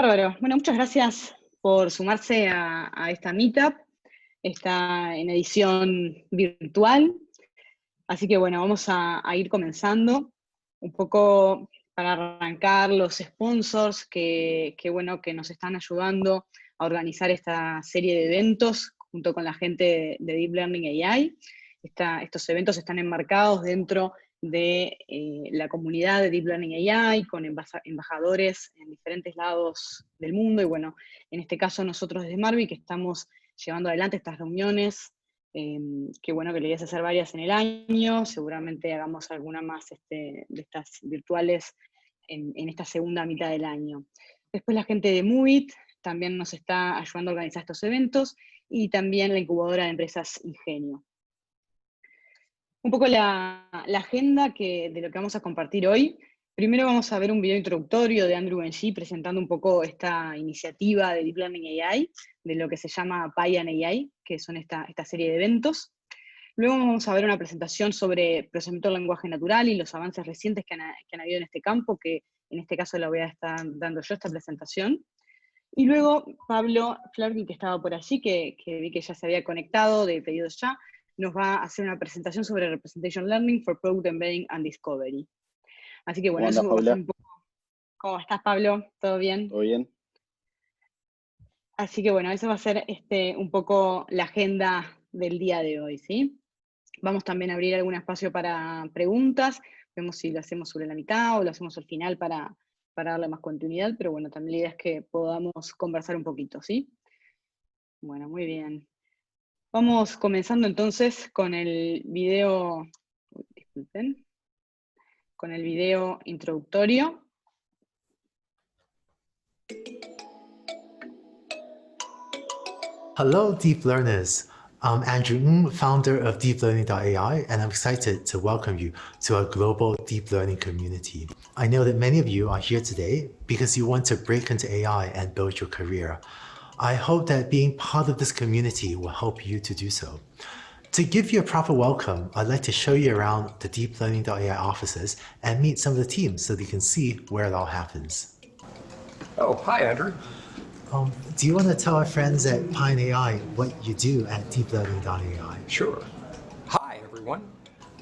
Bárbaro. Bueno, muchas gracias por sumarse a esta meetup. Está en edición virtual. Así que bueno, vamos a ir comenzando. Un poco para arrancar los sponsors bueno, que nos están ayudando a organizar esta serie de eventos junto con la gente de Deep Learning AI. Estos eventos están enmarcados dentro de la comunidad de Deep Learning AI, con embajadores en diferentes lados del mundo, y bueno, en este caso nosotros desde Marvi, que estamos llevando adelante estas reuniones, que bueno, que le voy a hacer varias en el año, seguramente hagamos alguna más de estas virtuales en esta segunda mitad del año. Después la gente de Movit también nos está ayudando a organizar estos eventos, y también la incubadora de empresas Ingenio. Un poco la agenda de lo que vamos a compartir hoy. Primero vamos a ver un video introductorio de Andrew Ng presentando un poco esta iniciativa de Deep Learning AI, de lo que se llama Paian AI, que son esta serie de eventos. Luego vamos a ver una presentación sobre procesamiento del lenguaje natural y los avances recientes que han habido en este campo, que en este caso la voy a estar dando yo, esta presentación. Y luego Pablo Flerkin, que estaba por allí, que vi que ya se había conectado de pedidos ya, nos va a hacer una presentación sobre Representation Learning for Product Embedding and Discovery. Así que bueno, ¿Cómo eso andas, va a ser Paula? un poco. ¿Cómo estás, Pablo? ¿Todo bien? ¿Todo bien? Así que bueno, eso va a ser un poco la agenda del día de hoy, ¿sí? Vamos también a abrir algún espacio para preguntas. Vemos si lo hacemos sobre la mitad o lo hacemos al final para darle más continuidad, pero bueno, también la idea es que podamos conversar un poquito, ¿sí? Bueno, muy bien. Vamos comenzando entonces con el video, disculpen, con el video introductorio. Hello, deep learners. I'm Andrew Ng, founder of deeplearning.ai, and I'm excited to welcome you to our global deep learning community. I know that many of you are here today because you want to break into AI and build your career. I hope that being part of this community will help you to do so. To give you a proper welcome, I'd like to show you around the deeplearning.ai offices and meet some of the teams so that you can see where it all happens. Oh, hi, Andrew. Do you want to tell our friends at Pine AI what you do at deeplearning.ai? Sure. Hi, everyone.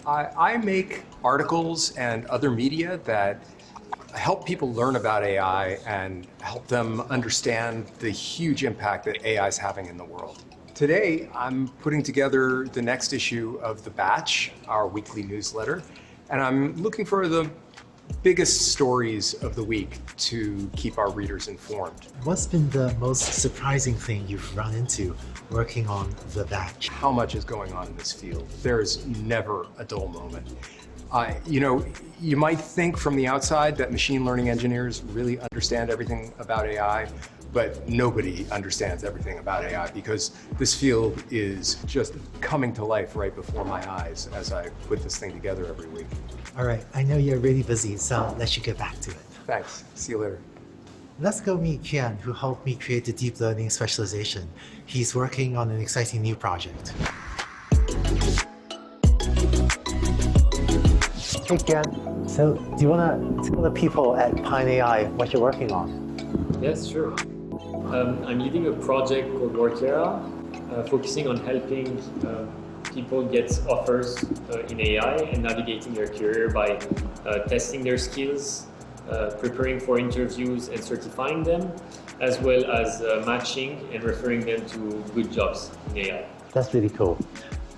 I make articles and other media that help people learn about AI and help them understand the huge impact that AI is having in the world. Today, I'm putting together the next issue of The Batch, our weekly newsletter, and I'm looking for the biggest stories of the week to keep our readers informed. What's been the most surprising thing you've run into working on The Batch? How much is going on in this field? There is never a dull moment. You might think from the outside that machine learning engineers really understand everything about AI, but nobody understands everything about AI because this field is just coming to life right before my eyes as I put this thing together every week. All right, I know you're really busy, so I'll let you get back to it. Thanks. See you later. Let's go meet Kian, who helped me create the deep learning specialization. He's working on an exciting new project. Hey Kian, so do you want to tell the people at Pine AI what you're working on? Yes, sure. I'm leading a project called Workera, focusing on helping people get offers in AI and navigating their career by testing their skills, preparing for interviews and certifying them, as well as matching and referring them to good jobs in AI. That's really cool.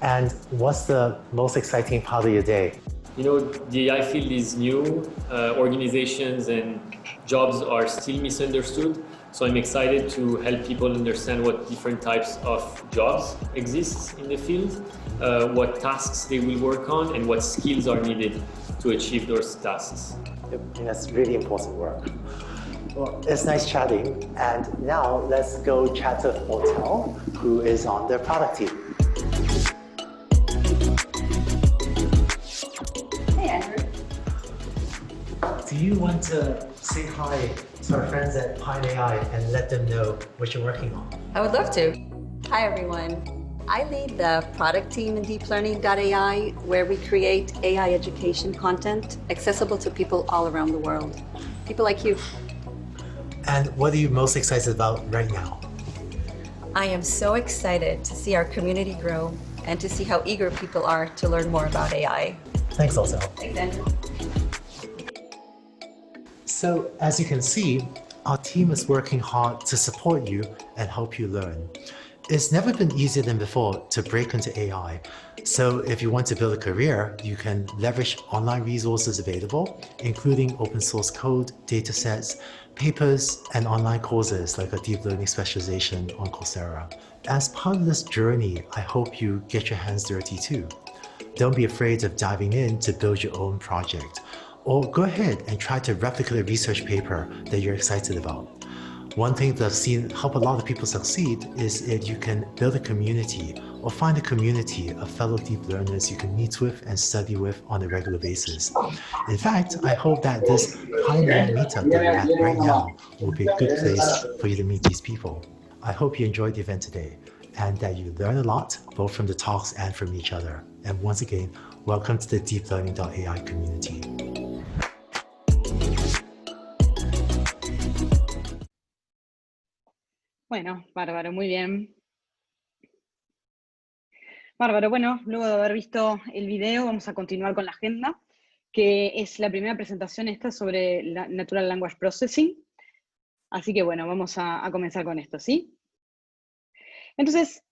And what's the most exciting part of your day? You know, the AI field is new, organizations and jobs are still misunderstood. So I'm excited to help people understand what different types of jobs exist in the field, what tasks they will work on, and what skills are needed to achieve those tasks. That's really important work. Well, it's nice chatting. And now let's go chat to Hotel, who is on their product team. Hey, Andrew. Do you want to say hi to our friends at Pine AI and let them know what you're working on? I would love to. Hi, everyone. I lead the product team in deeplearning.ai, where we create AI education content accessible to people all around the world. People like you. And what are you most excited about right now? I am so excited to see our community grow and to see how eager people are to learn more about AI. Thanks, Otto. Thanks, Andrew. So, as you can see, our team is working hard to support you and help you learn. It's never been easier than before to break into AI. So if you want to build a career, you can leverage online resources available, including open source code, datasets, papers, and online courses like a deep learning specialization on Coursera. As part of this journey, I hope you get your hands dirty too. Don't be afraid of diving in to build your own project, or go ahead and try to replicate a research paper that you're excited about. One thing that I've seen help a lot of people succeed is if you can build a community or find a community of fellow deep learners you can meet with and study with on a regular basis. In fact, I hope that this Pioneer meetup that we're at right now will be a good place for you to meet these people. I hope you enjoyed the event today and that you learn a lot, both from the talks and from each other. And once again, welcome to the deeplearning.ai community. Bueno, bárbaro, muy bien. Bárbaro, bueno, luego de haber visto el video, vamos a continuar con la agenda, que es la primera presentación esta sobre Natural Language Processing. Así que bueno, vamos a comenzar con esto, ¿sí? Entonces,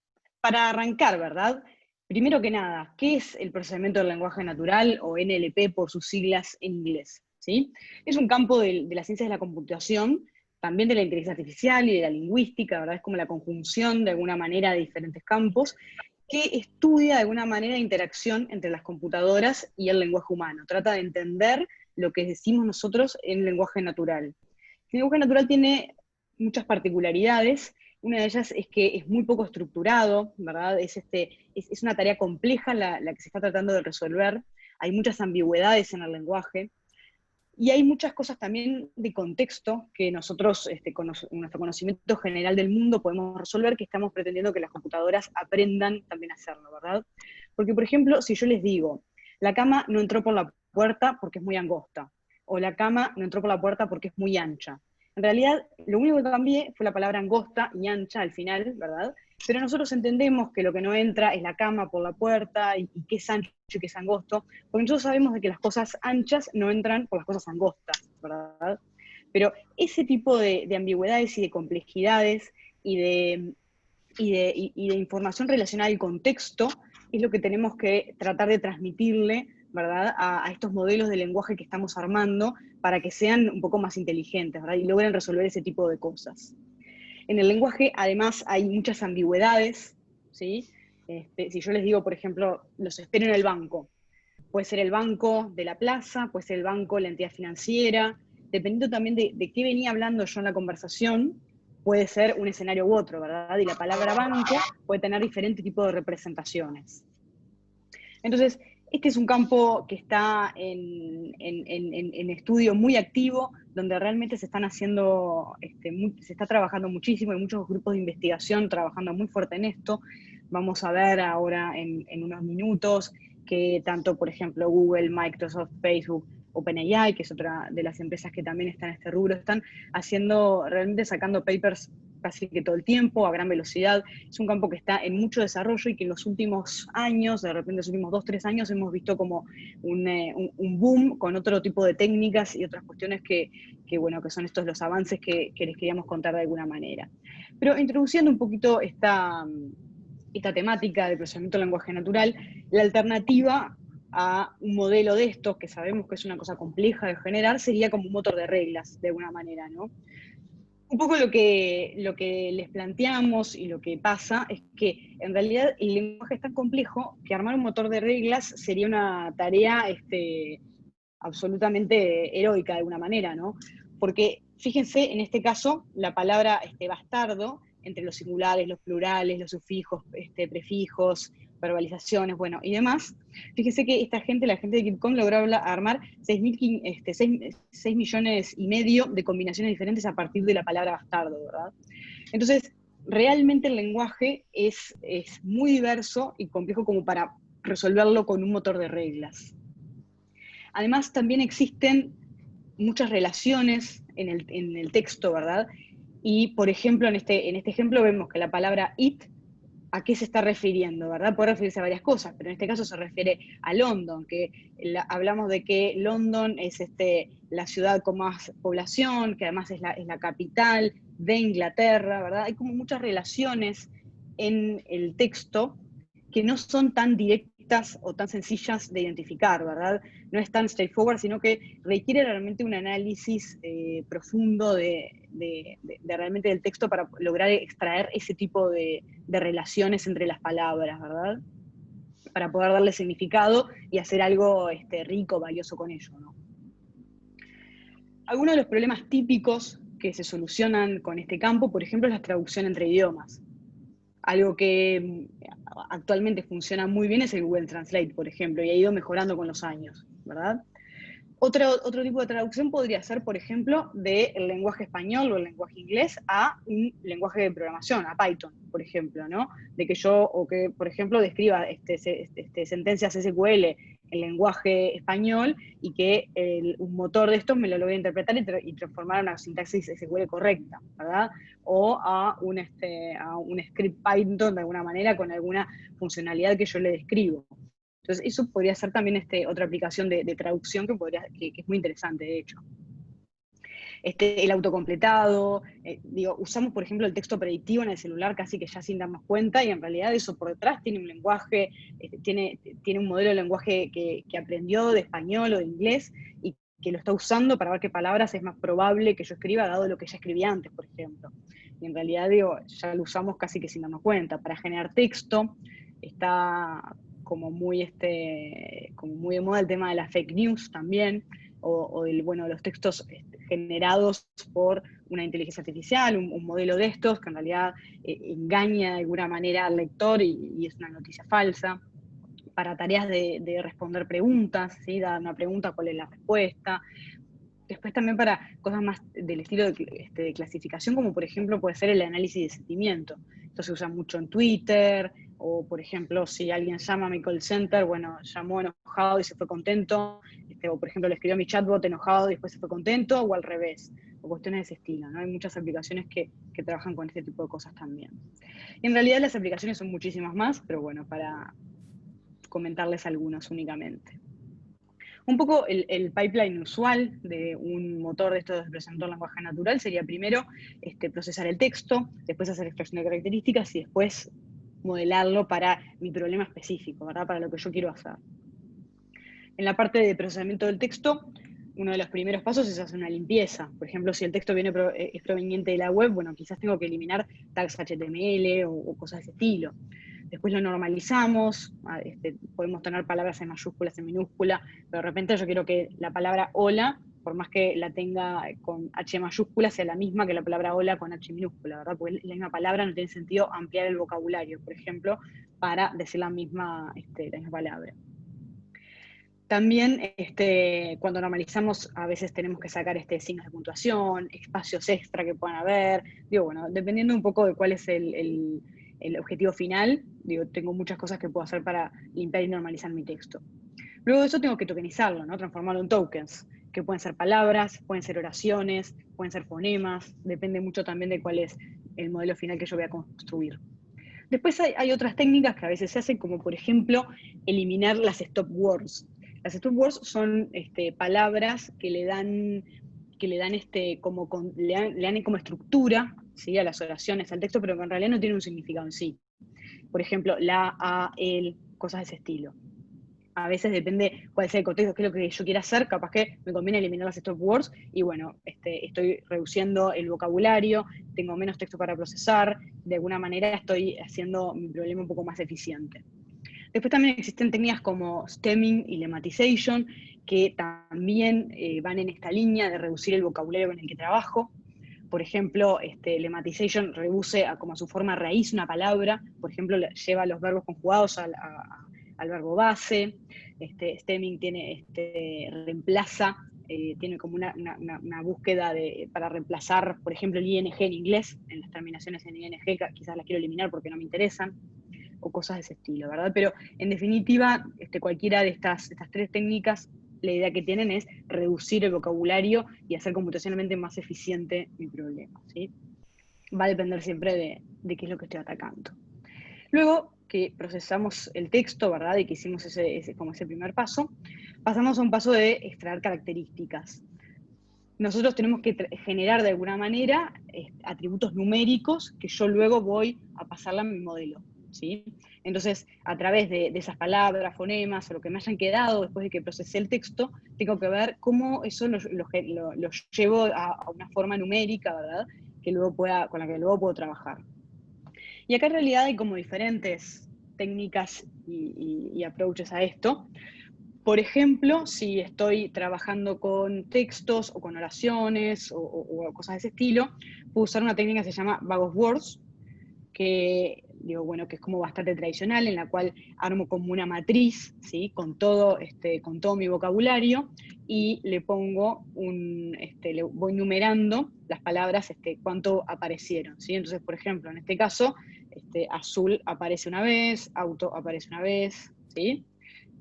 para arrancar, ¿verdad? Primero que nada, ¿qué es el procesamiento del lenguaje natural, o NLP por sus siglas en inglés? ¿Sí? Es un campo de las ciencias de la computación, también de la inteligencia artificial y de la lingüística, ¿verdad? Es como la conjunción de alguna manera de diferentes campos que estudia de alguna manera la interacción entre las computadoras y el lenguaje humano. Trata de entender lo que decimos nosotros en lenguaje natural. El lenguaje natural tiene muchas particularidades. Una de ellas es que es muy poco estructurado, ¿verdad? Es una tarea compleja la que se está tratando de resolver. Hay muchas ambigüedades en el lenguaje. Y hay muchas cosas también de contexto que nosotros, con nuestro conocimiento general del mundo, podemos resolver, que estamos pretendiendo que las computadoras aprendan también a hacerlo, ¿verdad? Porque, por ejemplo, si yo les digo, la cama no entró por la puerta porque es muy angosta, o la cama no entró por la puerta porque es muy ancha. En realidad, lo único que cambié fue la palabra angosta y ancha al final, ¿verdad? Pero nosotros entendemos que lo que no entra es la cama por la puerta y qué es ancho y qué es angosto, porque nosotros sabemos de que las cosas anchas no entran por las cosas angostas, ¿verdad? Pero ese tipo de ambigüedades y de complejidades y de información relacionada al contexto es lo que tenemos que tratar de transmitirle, ¿verdad?, a estos modelos de lenguaje que estamos armando para que sean un poco más inteligentes, ¿verdad?, y logren resolver ese tipo de cosas. En el lenguaje, además, hay muchas ambigüedades, ¿sí? Si yo les digo, por ejemplo, los espero en el banco, puede ser el banco de la plaza, puede ser el banco de la entidad financiera, dependiendo también de qué venía hablando yo en la conversación, puede ser un escenario u otro, ¿verdad? Y la palabra banco puede tener diferentes tipos de representaciones. Entonces, este es un campo que está en estudio muy activo, donde realmente se están haciendo, se está trabajando muchísimo, hay muchos grupos de investigación trabajando muy fuerte en esto. Vamos a ver ahora en unos minutos que tanto, por ejemplo, Google, Microsoft, Facebook, OpenAI, que es otra de las empresas que también están en este rubro, están realmente sacando papers casi que todo el tiempo, a gran velocidad. Es un campo que está en mucho desarrollo y que en los últimos años, de repente en los últimos 2-3 años, hemos visto como un boom con otro tipo de técnicas y otras cuestiones que son estos los avances que les queríamos contar de alguna manera. Pero introduciendo un poquito esta temática de procesamiento del lenguaje natural, la alternativa a un modelo de estos, que sabemos que es una cosa compleja de generar, sería como un motor de reglas, de alguna manera, ¿no? Un poco lo que les planteamos y lo que pasa es que en realidad el lenguaje es tan complejo que armar un motor de reglas sería una tarea absolutamente heroica de alguna manera, ¿no? Porque fíjense, en este caso, la palabra bastardo, entre los singulares, los plurales, los sufijos, prefijos, verbalizaciones, bueno, y demás. Fíjense que la gente de KiPCon logró armar 6 millones y medio de combinaciones diferentes a partir de la palabra bastardo, ¿verdad? Entonces, realmente el lenguaje es muy diverso y complejo como para resolverlo con un motor de reglas. Además, también existen muchas relaciones en el texto, ¿verdad? Y, por ejemplo, en este ejemplo vemos que la palabra it, ¿a qué se está refiriendo, verdad? Puede referirse a varias cosas, pero en este caso se refiere a London, que hablamos de que London es la ciudad con más población, que además es la capital de Inglaterra, ¿verdad? Hay como muchas relaciones en el texto que no son tan directas o tan sencillas de identificar, ¿verdad? No es tan straightforward, sino que requiere realmente un análisis profundo de realmente del texto para lograr extraer ese tipo de relaciones entre las palabras, ¿verdad? Para poder darle significado y hacer algo rico, valioso con ello, ¿no? Algunos de los problemas típicos que se solucionan con este campo, por ejemplo, es la traducción entre idiomas. Algo que actualmente funciona muy bien es el Google Translate, por ejemplo, y ha ido mejorando con los años, ¿verdad? Otro tipo de traducción podría ser, por ejemplo, del lenguaje español o el lenguaje inglés a un lenguaje de programación, a Python, por ejemplo, ¿no? De que por ejemplo, describa sentencias SQL en lenguaje español y que un motor de estos me lo logre interpretar y transformar una sintaxis SQL correcta, ¿verdad? O a un script Python de alguna manera con alguna funcionalidad que yo le describo. Entonces, eso podría ser también otra aplicación de traducción que es muy interesante, de hecho. El autocompletado, usamos, por ejemplo, el texto predictivo en el celular casi que ya sin darnos cuenta, y en realidad eso por detrás tiene un lenguaje, tiene un modelo de lenguaje que aprendió de español o de inglés, y que lo está usando para ver qué palabras es más probable que yo escriba, dado lo que ya escribí antes, por ejemplo. Y en realidad, ya lo usamos casi que sin darnos cuenta. Para generar texto, está como muy de moda el tema de la fake news también, o los textos generados por una inteligencia artificial, un modelo de estos que en realidad engaña de alguna manera al lector y es una noticia falsa. Para tareas de responder preguntas, ¿sí? Dar una pregunta, ¿cuál es la respuesta? Después también para cosas más del estilo de clasificación, como por ejemplo puede ser el análisis de sentimiento. Esto se usa mucho en Twitter, o por ejemplo si alguien llama a mi call center, bueno, llamó enojado y se fue contento, o por ejemplo le escribió a mi chatbot enojado y después se fue contento, o al revés, o cuestiones de ese estilo, ¿no? Hay muchas aplicaciones que trabajan con este tipo de cosas también. Y en realidad las aplicaciones son muchísimas más, pero bueno, para comentarles algunas únicamente. Un poco el pipeline usual de un motor de estos de representador lenguaje natural sería primero procesar el texto, después hacer extracción de características y después modelarlo para mi problema específico, ¿verdad? Para lo que yo quiero hacer. En la parte de procesamiento del texto, uno de los primeros pasos es hacer una limpieza. Por ejemplo, si el texto es proveniente de la web, bueno, quizás tengo que eliminar tags HTML o cosas de ese estilo. Después lo normalizamos, podemos tener palabras en mayúsculas, en minúscula, pero de repente yo quiero que la palabra hola, por más que la tenga con H mayúscula, sea la misma que la palabra hola con H minúscula, ¿verdad? Porque la misma palabra no tiene sentido ampliar el vocabulario, por ejemplo, para decir la misma palabra. También cuando normalizamos a veces tenemos que sacar signos de puntuación, espacios extra que puedan haber, bueno, dependiendo un poco de cuál es el objetivo final, tengo muchas cosas que puedo hacer para limpiar y normalizar mi texto. Luego de eso tengo que tokenizarlo, ¿no? Transformarlo en tokens, que pueden ser palabras, pueden ser oraciones, pueden ser fonemas, depende mucho también de cuál es el modelo final que yo voy a construir. Después hay otras técnicas que a veces se hacen, como por ejemplo eliminar las stop words. Las stop words son palabras que le dan como estructura, ¿sí? A las oraciones, al texto, pero que en realidad no tienen un significado en sí. Por ejemplo, la, a, el, cosas de ese estilo. A veces depende cuál sea el contexto, qué es lo que yo quiera hacer, capaz que me conviene eliminar las stop words y bueno, estoy reduciendo el vocabulario, tengo menos texto para procesar, de alguna manera estoy haciendo mi problema un poco más eficiente. Después también existen técnicas como stemming y lemmatization, que también van en esta línea de reducir el vocabulario con el que trabajo. Por ejemplo, lemmatization reduce como a su forma raíz una palabra, por ejemplo, lleva los verbos conjugados al verbo base. Stemming reemplaza, tiene como una búsqueda para reemplazar, por ejemplo, el ing en inglés, en las terminaciones en ing, quizás las quiero eliminar porque no me interesan, o cosas de ese estilo, ¿verdad? Pero en definitiva, cualquiera de estas tres técnicas la idea que tienen es reducir el vocabulario y hacer computacionalmente más eficiente mi problema, ¿sí? Va a depender siempre de qué es lo que estoy atacando. Luego que procesamos el texto, ¿verdad? Y que hicimos como ese primer paso, pasamos a un paso de extraer características. Nosotros tenemos que generar de alguna manera atributos numéricos que yo luego voy a pasarle a mi modelo, ¿sí? Entonces, a través de esas palabras, fonemas o lo que me hayan quedado después de que procesé el texto, tengo que ver cómo eso lo llevo a una forma numérica, ¿verdad? Con la que luego puedo trabajar. Y acá en realidad hay como diferentes técnicas y approaches a esto. Por ejemplo, si estoy trabajando con textos o con oraciones o cosas de ese estilo, puedo usar una técnica que se llama Bag of Words, que que es como bastante tradicional, en la cual armo como una matriz, ¿sí? Con todo mi vocabulario, y le pongo le voy numerando las palabras, cuánto aparecieron, ¿sí? Entonces, por ejemplo, en este caso, azul aparece una vez, auto aparece una vez, ¿sí?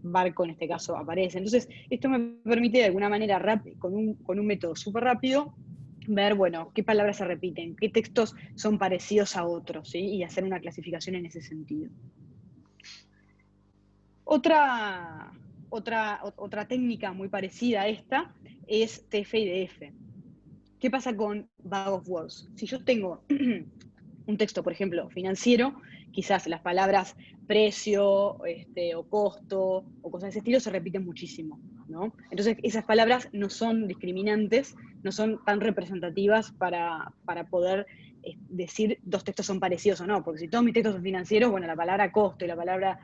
Barco en este caso aparece. Entonces, esto me permite de alguna manera, con un método súper rápido, ver, bueno, qué palabras se repiten, qué textos son parecidos a otros, ¿sí? Y hacer una clasificación en ese sentido. Otra técnica muy parecida a esta es TF-IDF. ¿Qué pasa con Bag of Words? Si yo tengo un texto, por ejemplo, financiero, quizás las palabras precio, o costo, o cosas de ese estilo se repiten muchísimo, ¿no? Entonces, esas palabras no son discriminantes, no son tan representativas para poder decir dos textos son parecidos o no, porque si todos mis textos son financieros, bueno, la palabra costo y la palabra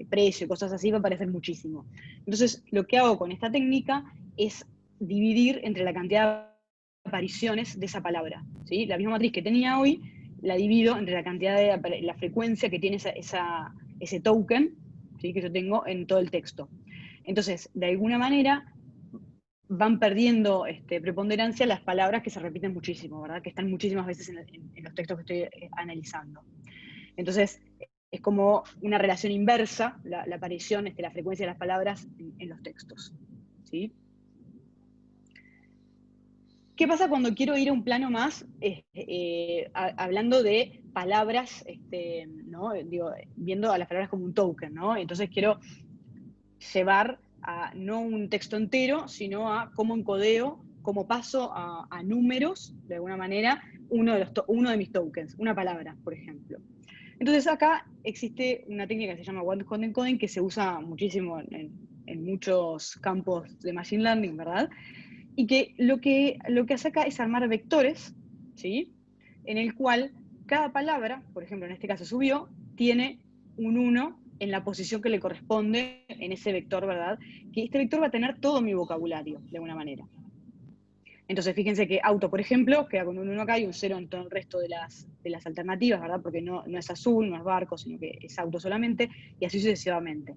precio, cosas así, va a aparecer muchísimo. Entonces, lo que hago con esta técnica es dividir entre la cantidad de apariciones de esa palabra, ¿sí? La misma matriz que tenía hoy, la divido entre la cantidad de la frecuencia que tiene ese token, ¿sí? Que yo tengo en todo el texto. Entonces, de alguna manera, van perdiendo preponderancia las palabras que se repiten muchísimo, ¿verdad? Que están muchísimas veces en los textos que estoy analizando. Entonces, es como una relación inversa, la aparición, la frecuencia de las palabras en los textos, ¿sí? ¿Qué pasa cuando quiero ir a un plano más, hablando de palabras, ¿no? Viendo a las palabras como un token, ¿no? Entonces quiero llevar a no un texto entero, sino a cómo encodeo, cómo paso a números, de alguna manera, uno de mis tokens, una palabra, por ejemplo. Entonces acá existe una técnica que se llama one-hot encoding, que se usa muchísimo en muchos campos de Machine Learning, ¿verdad? Y que lo que hace acá es armar vectores, ¿sí? En el cual cada palabra, por ejemplo, en este caso subió, tiene un 1 en la posición que le corresponde en ese vector, ¿verdad? Que este vector va a tener todo mi vocabulario, de alguna manera. Entonces, fíjense que auto, por ejemplo, queda con un 1 acá y un 0 en todo el resto de las alternativas, ¿verdad? Porque no es azul, no es barco, sino que es auto solamente, y así sucesivamente.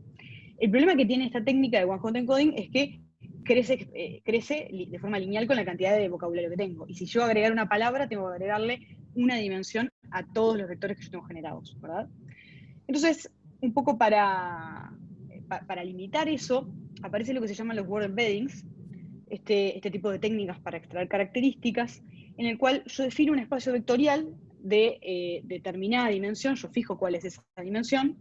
El problema que tiene esta técnica de one-hot encoding es que crece de forma lineal con la cantidad de vocabulario que tengo. Y si yo agregar una palabra, tengo que agregarle una dimensión a todos los vectores que yo tengo generados, ¿verdad? Entonces, un poco para limitar eso, aparece lo que se llaman los word embeddings, este tipo de técnicas para extraer características, en el cual yo defino un espacio vectorial de determinada dimensión, yo fijo cuál es esa dimensión,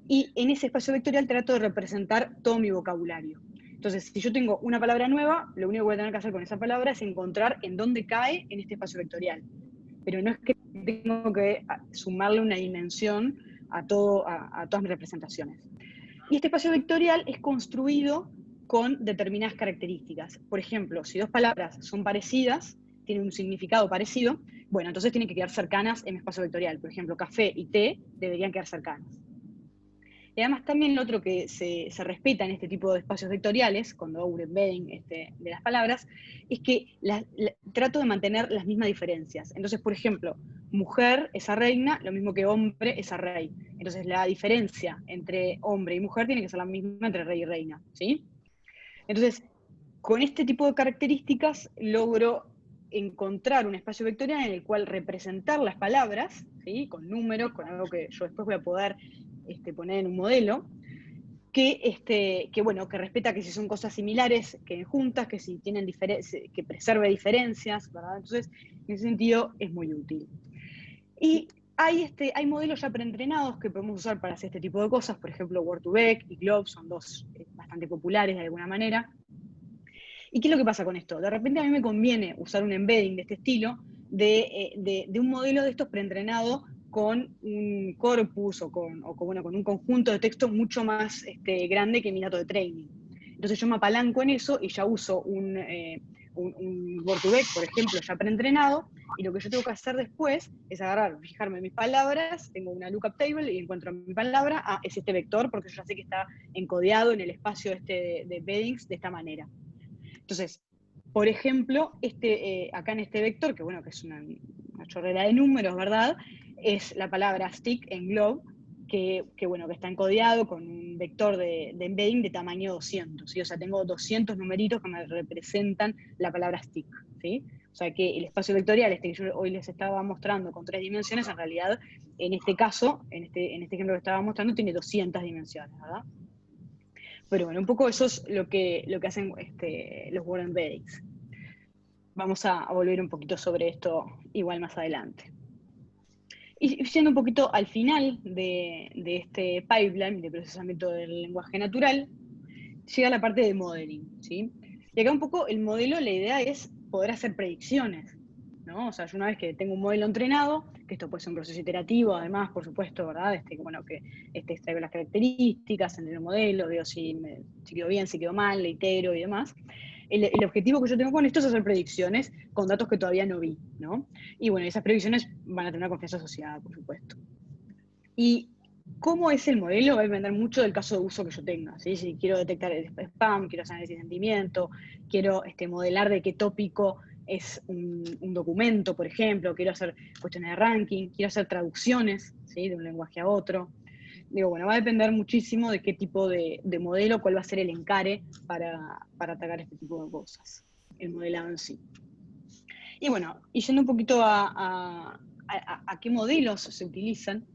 y en ese espacio vectorial trato de representar todo mi vocabulario. Entonces, si yo tengo una palabra nueva, lo único que voy a tener que hacer con esa palabra es encontrar en dónde cae en este espacio vectorial. Pero no es que tengo que sumarle una dimensión a todas mis representaciones. Y este espacio vectorial es construido con determinadas características. Por ejemplo, si dos palabras son parecidas, tienen un significado parecido, bueno, entonces tienen que quedar cercanas en mi espacio vectorial. Por ejemplo, café y té deberían quedar cercanas. Y además también lo otro que se respeta en este tipo de espacios vectoriales, cuando hago un embedding de las palabras, es que trato de mantener las mismas diferencias. Entonces, por ejemplo, mujer es a reina, lo mismo que hombre es a rey. Entonces, la diferencia entre hombre y mujer tiene que ser la misma entre rey y reina, ¿sí? Entonces, con este tipo de características logro encontrar un espacio vectorial en el cual representar las palabras, ¿sí? Con números, con algo que yo después voy a poder poner en un modelo, bueno, que respeta que si son cosas similares, queden juntas, que si tienen que preserve diferencias, ¿verdad? Entonces, en ese sentido, es muy útil. Y hay modelos ya preentrenados que podemos usar para hacer este tipo de cosas, por ejemplo, Word2Vec y Glob son dos bastante populares de alguna manera. ¿Y qué es lo que pasa con esto? De repente a mí me conviene usar un embedding de este estilo, de un modelo de estos preentrenado con un corpus o con un conjunto de texto mucho más grande que mi dato de training. Entonces yo me apalanco en eso y ya uso un Word2Vec, por ejemplo, ya preentrenado, y lo que yo tengo que hacer después es agarrar, fijarme en mis palabras, tengo una lookup table y encuentro mi palabra, es este vector, porque yo ya sé que está encodeado en el espacio de embeddings de esta manera. Entonces, por ejemplo, acá en este vector, que bueno, que es una chorrera de números, ¿verdad? Es la palabra stick en Glob, que bueno, que está encodeado con un vector de embedding de tamaño 200, ¿sí? O sea, tengo 200 numeritos que me representan la palabra stick, ¿sí? O sea, que el espacio vectorial, que yo hoy les estaba mostrando con 3 dimensiones, en realidad, en este caso, en este ejemplo que estaba mostrando, tiene 200 dimensiones, ¿verdad? Pero bueno, un poco eso es lo que hacen los Word Embeddings. Vamos a volver un poquito sobre esto igual más adelante. Y yendo un poquito al final de este pipeline de procesamiento del lenguaje natural, llega la parte de modeling, ¿sí? Y acá un poco el modelo, la idea es poder hacer predicciones, ¿no? O sea, yo una vez que tengo un modelo entrenado, que esto puede ser un proceso iterativo, además, por supuesto, ¿verdad? Bueno, que extraigo las características en el modelo, veo si quedó bien, si quedó mal, le itero y demás. El objetivo que yo tengo con esto es hacer predicciones con datos que todavía no vi, ¿no? Y bueno, esas predicciones van a tener una confianza asociada, por supuesto. Y cómo es el modelo va a depender mucho del caso de uso que yo tenga, ¿sí? Si quiero detectar el spam, quiero hacer análisis de sentimiento, quiero modelar de qué tópico es un documento, por ejemplo, quiero hacer cuestiones de ranking, quiero hacer traducciones, ¿sí? De un lenguaje a otro. Digo, bueno, va a depender muchísimo de qué tipo de modelo, cuál va a ser el encare para atacar este tipo de cosas, el modelado en sí. Y bueno, y yendo un poquito a qué modelos se utilizan,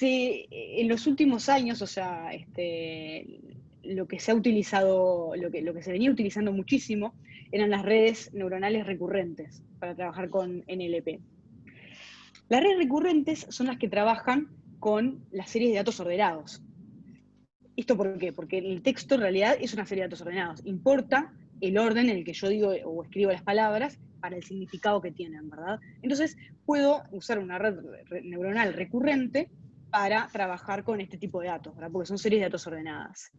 en los últimos años, o sea, lo que se ha utilizado, lo que se venía utilizando muchísimo, eran las redes neuronales recurrentes para trabajar con NLP. Las redes recurrentes son las que trabajan con las series de datos ordenados. ¿Esto por qué? Porque el texto en realidad es una serie de datos ordenados. Importa el orden en el que yo digo o escribo las palabras para el significado que tienen, ¿verdad? Entonces, puedo usar una red neuronal recurrente para trabajar con este tipo de datos, ¿verdad? Porque son series de datos ordenadas.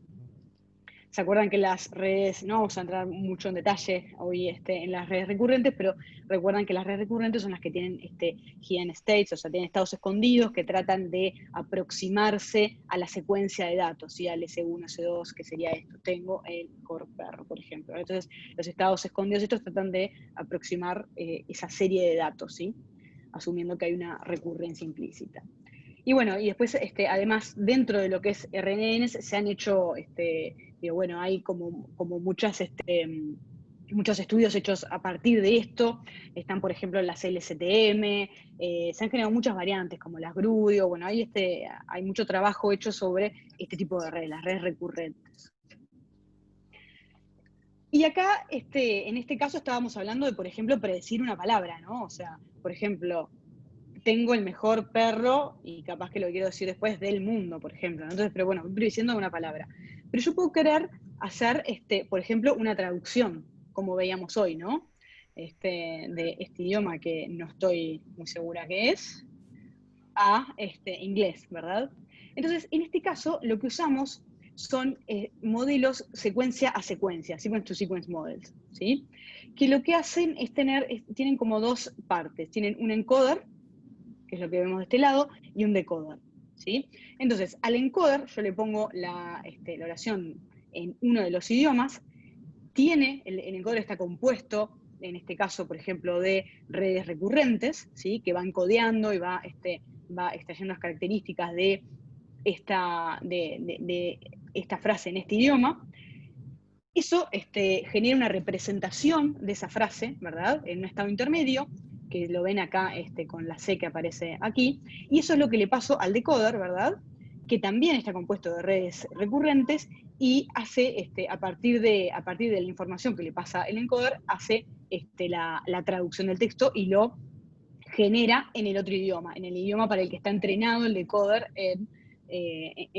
¿Se acuerdan que las redes, no vamos a entrar mucho en detalle hoy en las redes recurrentes, pero recuerdan que las redes recurrentes son las que tienen hidden states, o sea, tienen estados escondidos que tratan de aproximarse a la secuencia de datos, ¿sí? Al S1, S2, que sería esto. Tengo el core perro, por ejemplo. Entonces, los estados escondidos estos tratan de aproximar esa serie de datos, ¿sí? Asumiendo que hay una recurrencia implícita. Y bueno, y después, además, dentro de lo que es RNNs, se han hecho, bueno, hay como muchos estudios hechos a partir de esto. Están, por ejemplo, las LSTM, se han generado muchas variantes, como las Grudio. Bueno, hay mucho trabajo hecho sobre este tipo de redes, las redes recurrentes. Y acá, en este caso, estábamos hablando de, por ejemplo, predecir una palabra, ¿no? O sea, por ejemplo, tengo el mejor perro, y capaz que lo quiero decir después, del mundo, por ejemplo, ¿no? Entonces, pero bueno, voy diciendo una palabra. Pero yo puedo querer hacer, por ejemplo, una traducción, como veíamos hoy, ¿no? De este idioma que no estoy muy segura que es, a inglés, ¿verdad? Entonces, en este caso, lo que usamos son modelos secuencia a secuencia, sequence to sequence models, ¿sí? Que lo que hacen es tienen como dos partes. Tienen un encoder, que es lo que vemos de este lado, y un decoder, ¿sí? Entonces, al encoder yo le pongo la oración en uno de los idiomas, el encoder está compuesto, en este caso, por ejemplo, de redes recurrentes, ¿sí? Que van codeando y va extrayendo las características de esta frase en este idioma. Eso genera una representación de esa frase, ¿verdad? En un estado intermedio, que lo ven acá con la C que aparece aquí, y eso es lo que le paso al decoder, ¿verdad? que también está compuesto de redes recurrentes y hace, a partir de la información que le pasa el encoder, hace la traducción del texto y lo genera en el otro idioma, en el idioma para el que está entrenado el decoder en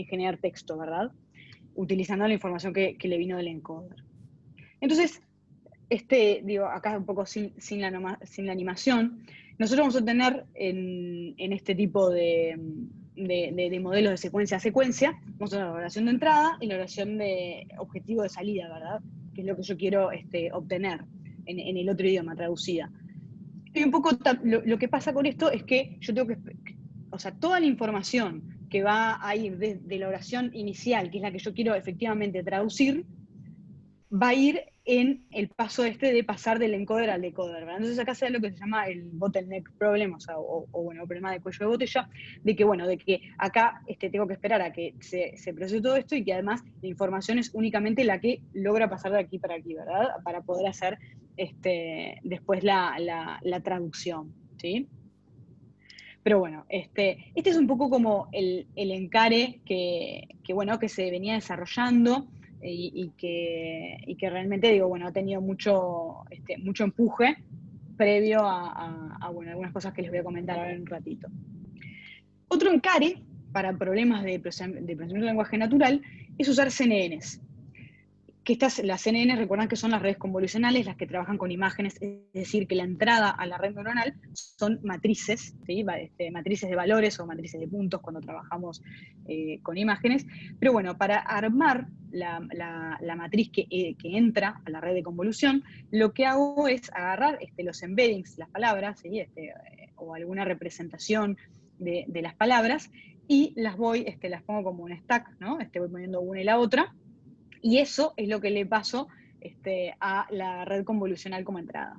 generar texto, ¿verdad? Utilizando la información que le vino del encoder. Entonces, acá un poco sin la animación, nosotros vamos a tener en este tipo de modelos de secuencia a secuencia, vamos a tener la oración de entrada y la oración de objetivo de salida, ¿verdad? Que es lo que yo quiero obtener en el otro idioma, traducida. Y un poco lo que pasa con esto es que yo tengo que, o sea, toda la información que va a ir de la oración inicial, que es la que yo quiero efectivamente traducir, va a ir en el paso de pasar del encoder al decoder, ¿verdad? Entonces acá se da lo que se llama el bottleneck problem, o problema de cuello de botella, de que acá tengo que esperar a que se procese todo esto y que además la información es únicamente la que logra pasar de aquí para aquí, ¿verdad? Para poder hacer después la traducción, ¿sí? Pero bueno, este es un poco como el encare que se venía desarrollando y que realmente, ha tenido mucho empuje previo a algunas cosas que les voy a comentar ahora en un ratito. Otro encare para problemas de procesamiento de lenguaje natural es usar CNNs. Que las CNN, recuerdan que son las redes convolucionales, las que trabajan con imágenes, es decir, que la entrada a la red neuronal son matrices, ¿sí? Matrices de valores o matrices de puntos cuando trabajamos con imágenes. Pero bueno, para armar la matriz que entra a la red de convolución, lo que hago es agarrar los embeddings, las palabras, ¿sí? O alguna representación de las palabras, y las pongo como un stack, ¿no? Voy poniendo una y la otra. Y eso es lo que le paso a la red convolucional como entrada.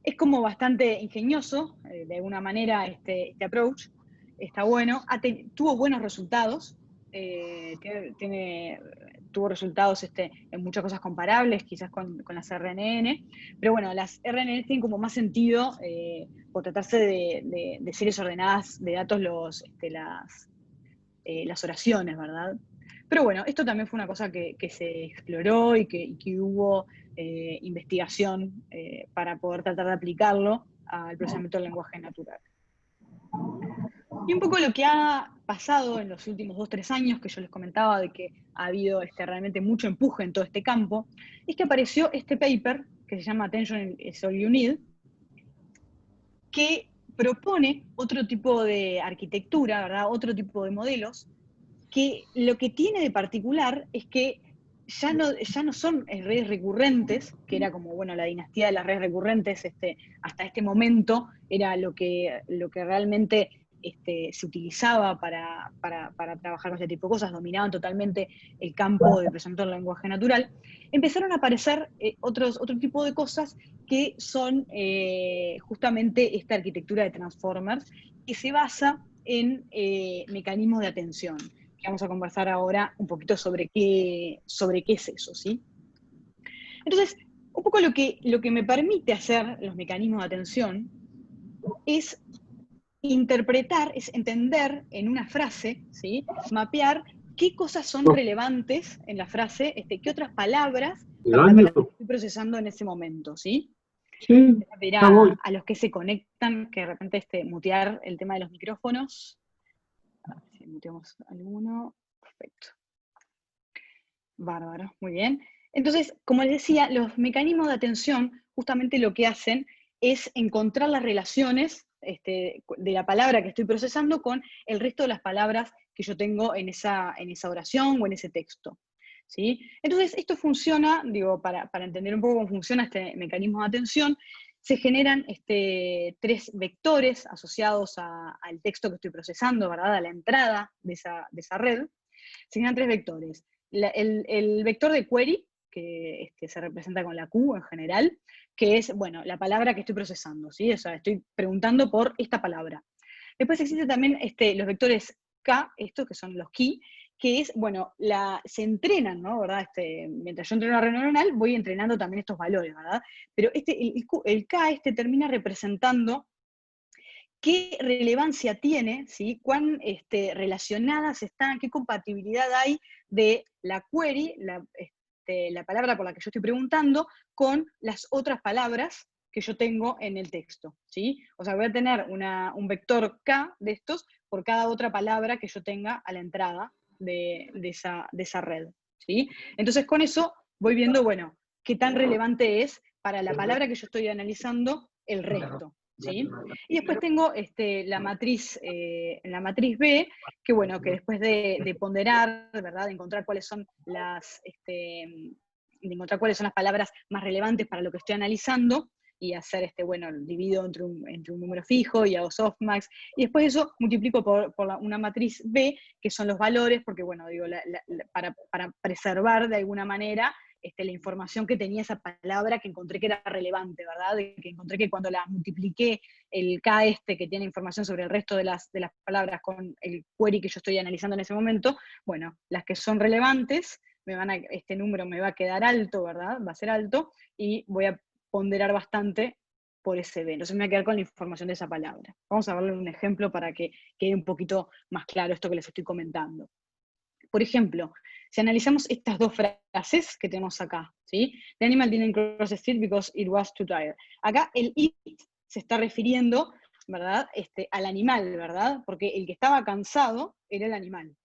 Es como bastante ingenioso, de alguna manera, este approach. Está bueno, tuvo buenos resultados, tuvo resultados en muchas cosas comparables, quizás con las RNN, pero bueno, las RNN tienen como más sentido por tratarse de series ordenadas de datos, las oraciones, ¿verdad? Pero bueno, esto también fue una cosa que se exploró y que hubo investigación para poder tratar de aplicarlo al procesamiento del lenguaje natural. Y un poco lo que ha pasado en los últimos 2-3 años, que yo les comentaba de que ha habido realmente mucho empuje en todo este campo, es que apareció este paper que se llama Attention is All You Need, que propone otro tipo de arquitectura, ¿verdad? Otro tipo de modelos, que lo que tiene de particular es que ya no son redes recurrentes, que era como, bueno, la dinastía de las redes recurrentes hasta este momento era lo que realmente se utilizaba para trabajar con este tipo de cosas, dominaban totalmente el campo de procesamiento del lenguaje natural. Empezaron a aparecer otro tipo de cosas que son justamente esta arquitectura de transformers, que se basa en mecanismos de atención, que vamos a conversar ahora un poquito sobre qué es eso, ¿sí? Entonces, un poco lo que me permite hacer los mecanismos de atención es interpretar, es entender en una frase, ¿sí? Mapear qué cosas son relevantes en la frase, qué otras palabras para las que estoy procesando en ese momento, ¿sí? Sí, a los que se conectan, que de repente mutear el tema de los micrófonos. Si muteamos alguno, perfecto. Bárbaro, muy bien. Entonces, como les decía, los mecanismos de atención justamente lo que hacen es encontrar las relaciones de la palabra que estoy procesando con el resto de las palabras que yo tengo en esa oración o en ese texto, ¿sí? Entonces, esto funciona, para entender un poco cómo funciona este mecanismo de atención, se generan 3 vectores asociados al texto que estoy procesando, ¿verdad? A la entrada de esa red. Se generan 3 vectores. El vector de query, que se representa con la Q en general, que es, bueno, la palabra que estoy procesando, ¿sí? O sea, estoy preguntando por esta palabra. Después existen también los vectores K, estos que son los key, que es, bueno, se entrenan, ¿no? ¿Verdad? Mientras yo entreno la red neuronal, voy entrenando también estos valores, ¿verdad? Pero el K termina representando qué relevancia tiene, ¿sí? Cuán relacionadas están, qué compatibilidad hay de la query, la palabra por la que yo estoy preguntando, con las otras palabras que yo tengo en el texto, ¿sí? O sea, voy a tener un vector K de estos por cada otra palabra que yo tenga a la entrada de esa red, ¿sí? Entonces, con eso voy viendo, bueno, qué tan relevante es para la palabra que yo estoy analizando el resto, ¿sí? Y después tengo la matriz B, que bueno, que después de ponderar, ¿verdad? De encontrar cuáles son de encontrar cuáles son las palabras más relevantes para lo que estoy analizando, y hacer, bueno, divido entre un número fijo y hago softmax, y después de eso multiplico por una matriz B, que son los valores, porque bueno, digo, para preservar de alguna manera la información que tenía esa palabra que encontré que era relevante, ¿verdad? Que encontré que cuando la multipliqué el K que tiene información sobre el resto de las palabras con el query que yo estoy analizando en ese momento, bueno, las que son relevantes, este número me va a quedar alto, ¿verdad? Va a ser alto, y voy a ponderar bastante por ese B. Entonces me voy a quedar con la información de esa palabra. Vamos a verle un ejemplo para que quede un poquito más claro esto que les estoy comentando. Por ejemplo, si analizamos estas dos frases que tenemos acá, ¿sí? The animal didn't cross the street because it was too tired. Acá el it se está refiriendo, ¿verdad? Al animal, ¿verdad? Porque el que estaba cansado era el animal.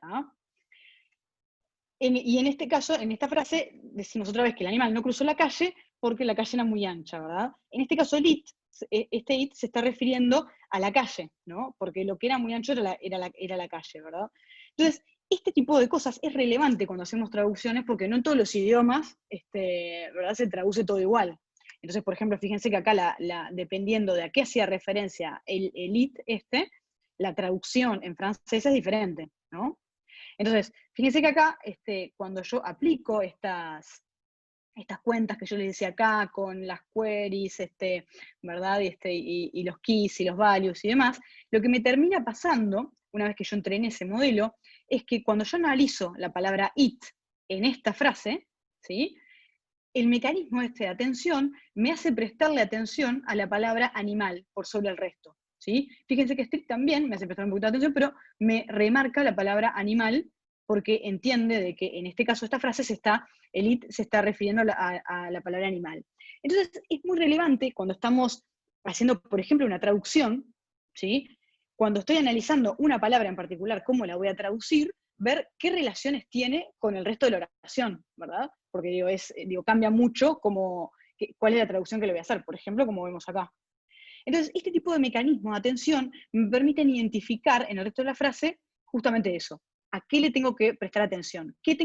¿Tá? Y en este caso, en esta frase, decimos otra vez que el animal no cruzó la calle porque la calle era muy ancha, ¿verdad? En este caso, este it se está refiriendo a la calle, ¿no? Porque lo que era muy ancho era la calle, ¿verdad? Entonces, este tipo de cosas es relevante cuando hacemos traducciones, porque no en todos los idiomas, ¿verdad? Se traduce todo igual. Entonces, por ejemplo, fíjense que acá, dependiendo de a qué hacía referencia el it, la traducción en francés es diferente, ¿no? Entonces, fíjense que acá, cuando yo aplico estas cuentas que yo les decía acá, con las queries, ¿verdad? Y los keys y los values y demás, lo que me termina pasando, una vez que yo entrené ese modelo, es que cuando yo analizo la palabra it en esta frase, ¿sí? El mecanismo de atención me hace prestarle atención a la palabra animal por sobre el resto, ¿sí? Fíjense que strict también me hace prestar un poquito de atención, pero me remarca la palabra animal porque entiende de que en este caso esta frase el it se está refiriendo a la palabra animal. Entonces es muy relevante cuando estamos haciendo, por ejemplo, una traducción, ¿sí? Cuando estoy analizando una palabra en particular, cómo la voy a traducir, ver qué relaciones tiene con el resto de la oración, ¿verdad? Porque cambia mucho cuál es la traducción que le voy a hacer, por ejemplo, como vemos acá. Entonces, este tipo de mecanismos de atención me permiten identificar en el resto de la frase justamente eso. ¿A qué le tengo que prestar atención? ¿Qué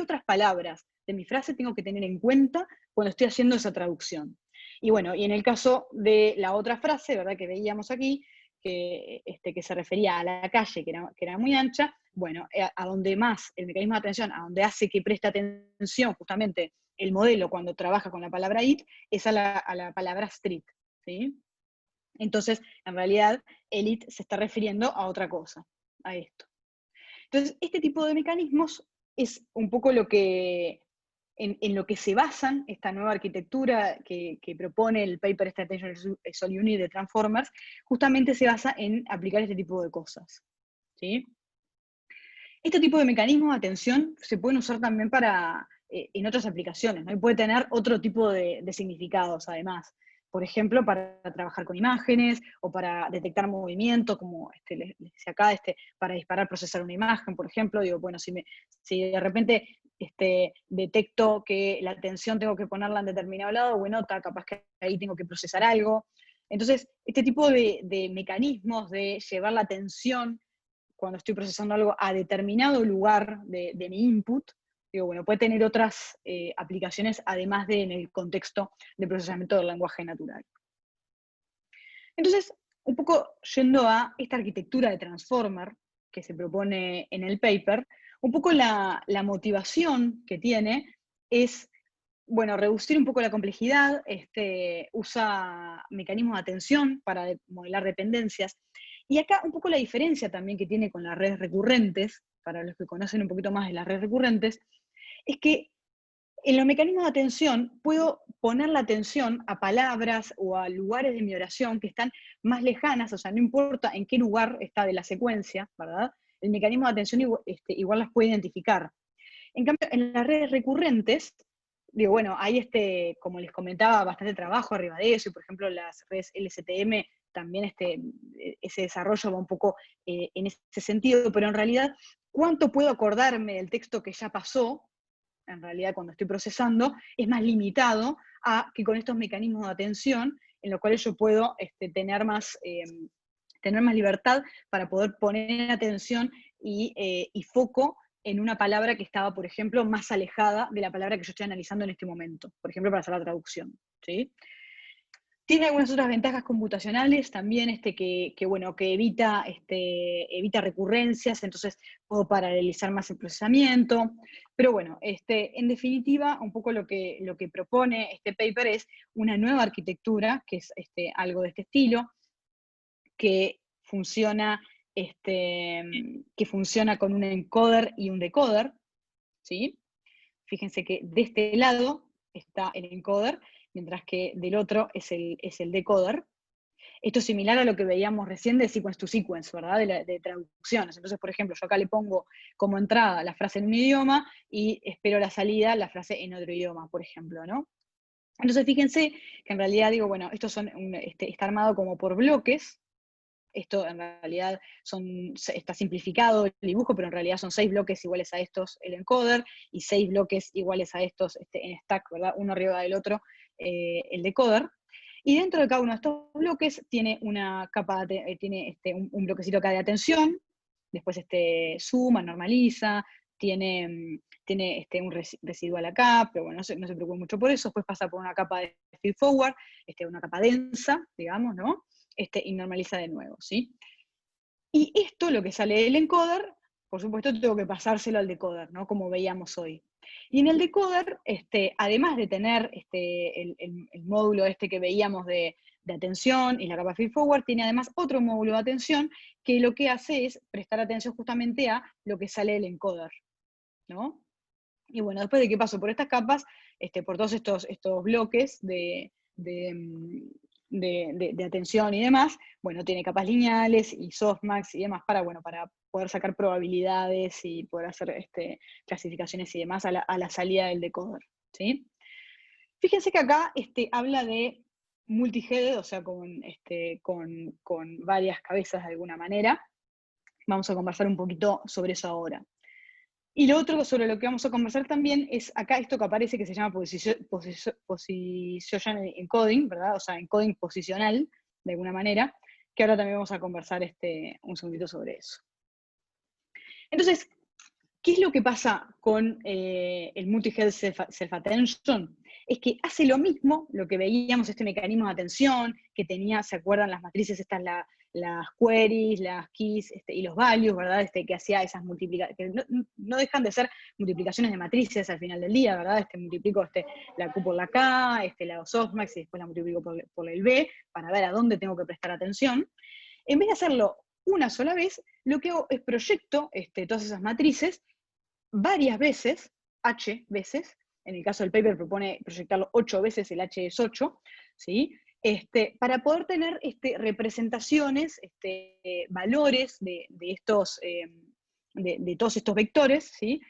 otras palabras de mi frase tengo que tener en cuenta cuando estoy haciendo esa traducción? Y bueno, y en el caso de la otra frase, ¿verdad? Que veíamos aquí, que se refería a la calle, que era muy ancha, bueno, a donde más el mecanismo de atención, a donde hace que preste atención justamente el modelo cuando trabaja con la palabra it, es a la palabra street, ¿sí? Entonces, en realidad, el it se está refiriendo a otra cosa, a esto. Entonces, este tipo de mecanismos es un poco en lo que se basan esta nueva arquitectura que propone el paper Attention is All You Need de Transformers, justamente se basa en aplicar este tipo de cosas, ¿sí? Este tipo de mecanismos de atención se pueden usar también en otras aplicaciones, ¿no? Y puede tener otro tipo de significados, además. Por ejemplo, para trabajar con imágenes, o para detectar movimiento, como les decía acá, para disparar, procesar una imagen, por ejemplo. Digo, bueno, si de repente detecto que la atención tengo que ponerla en determinado lado, bueno, capaz que ahí tengo que procesar algo. Entonces, este tipo de mecanismos de llevar la atención cuando estoy procesando algo a determinado lugar de mi input, digo, bueno, puede tener otras aplicaciones además de en el contexto de procesamiento del lenguaje natural. Entonces, un poco yendo a esta arquitectura de Transformer que se propone en el paper, un poco la motivación que tiene es, bueno, reducir un poco la complejidad, usa mecanismos de atención para modelar dependencias, y acá un poco la diferencia también que tiene con las redes recurrentes, para los que conocen un poquito más de las redes recurrentes, es que En los mecanismos de atención puedo poner la atención a palabras o a lugares de mi oración que están más lejanas, o sea, no importa en qué lugar está de la secuencia, ¿verdad? El mecanismo de atención igual las puede identificar. En cambio, en las redes recurrentes, digo, bueno, hay como les comentaba, bastante trabajo arriba de eso, y por ejemplo las redes LSTM también ese desarrollo va un poco en ese sentido, pero en realidad, ¿cuánto puedo acordarme del texto que ya pasó? En realidad, cuando estoy procesando, es más limitado a que con estos mecanismos de atención, en los cuales yo puedo tener más libertad para poder poner atención y foco en una palabra que estaba, por ejemplo, más alejada de la palabra que yo estoy analizando en este momento, por ejemplo, para hacer la traducción, ¿sí? Tiene algunas otras ventajas computacionales también, bueno, que evita recurrencias, entonces puedo paralelizar más el procesamiento. Pero bueno, en definitiva, un poco lo que propone este paper es una nueva arquitectura, que es algo de este estilo, que funciona, que funciona con un encoder y un decoder, ¿sí? Fíjense que de este lado está el encoder, mientras que del otro es el decoder. Esto es similar a lo que veíamos recién de sequence to sequence, ¿verdad? De traducciones. Entonces, por ejemplo, yo acá le pongo como entrada la frase en un idioma y espero la salida, la frase en otro idioma, por ejemplo, ¿no? Entonces, fíjense que en realidad digo, bueno, estos está armado como por bloques. Esto en realidad está simplificado el dibujo, pero en realidad son 6 bloques iguales a estos el encoder, y 6 bloques iguales a estos en stack, ¿verdad? Uno arriba del otro, el decoder. Y dentro de cada uno de estos bloques tiene una capa, tiene un bloquecito acá de atención, después suma, normaliza, tiene un residual acá, pero bueno, no se preocupen mucho por eso. Después pasa por una capa de feed forward, una capa densa, digamos, ¿no? Y normaliza de nuevo, ¿sí? Y esto, lo que sale del encoder, por supuesto tengo que pasárselo al decoder, ¿no? Como veíamos hoy. Y en el decoder, además de tener el módulo que veíamos de atención y la capa feed forward, tiene además otro módulo de atención que lo que hace es prestar atención justamente a lo que sale del encoder, ¿no? Y bueno, después de que paso por estas capas, por todos estos bloques de atención y demás, bueno, tiene capas lineales y softmax y demás para poder sacar probabilidades y poder hacer clasificaciones y demás a la salida del decoder, ¿sí? Fíjense que acá habla de multi-headed, o sea, con varias cabezas de alguna manera. Vamos a conversar un poquito sobre eso ahora. Y lo otro sobre lo que vamos a conversar también es acá esto que aparece que se llama positional encoding, ¿verdad? O sea, encoding posicional, de alguna manera, que ahora también vamos a conversar un segundito sobre eso. Entonces, ¿qué es lo que pasa con el multi-head self-attention? Es que hace lo mismo, lo que veíamos, este mecanismo de atención, que tenía, ¿se acuerdan? Las matrices, las queries, las keys y los values, ¿verdad? Que hacía esas multiplicaciones, que no dejan de ser multiplicaciones de matrices al final del día, ¿verdad? Multiplico la Q por la K, la softmax, y después la multiplico por el B, para ver a dónde tengo que prestar atención. En vez de hacerlo una sola vez, lo que hago es proyecto todas esas matrices varias veces, H veces, en el caso del paper propone proyectarlo 8 veces, el H es 8, ¿sí? Para poder tener representaciones, valores de todos estos vectores, ¿sí?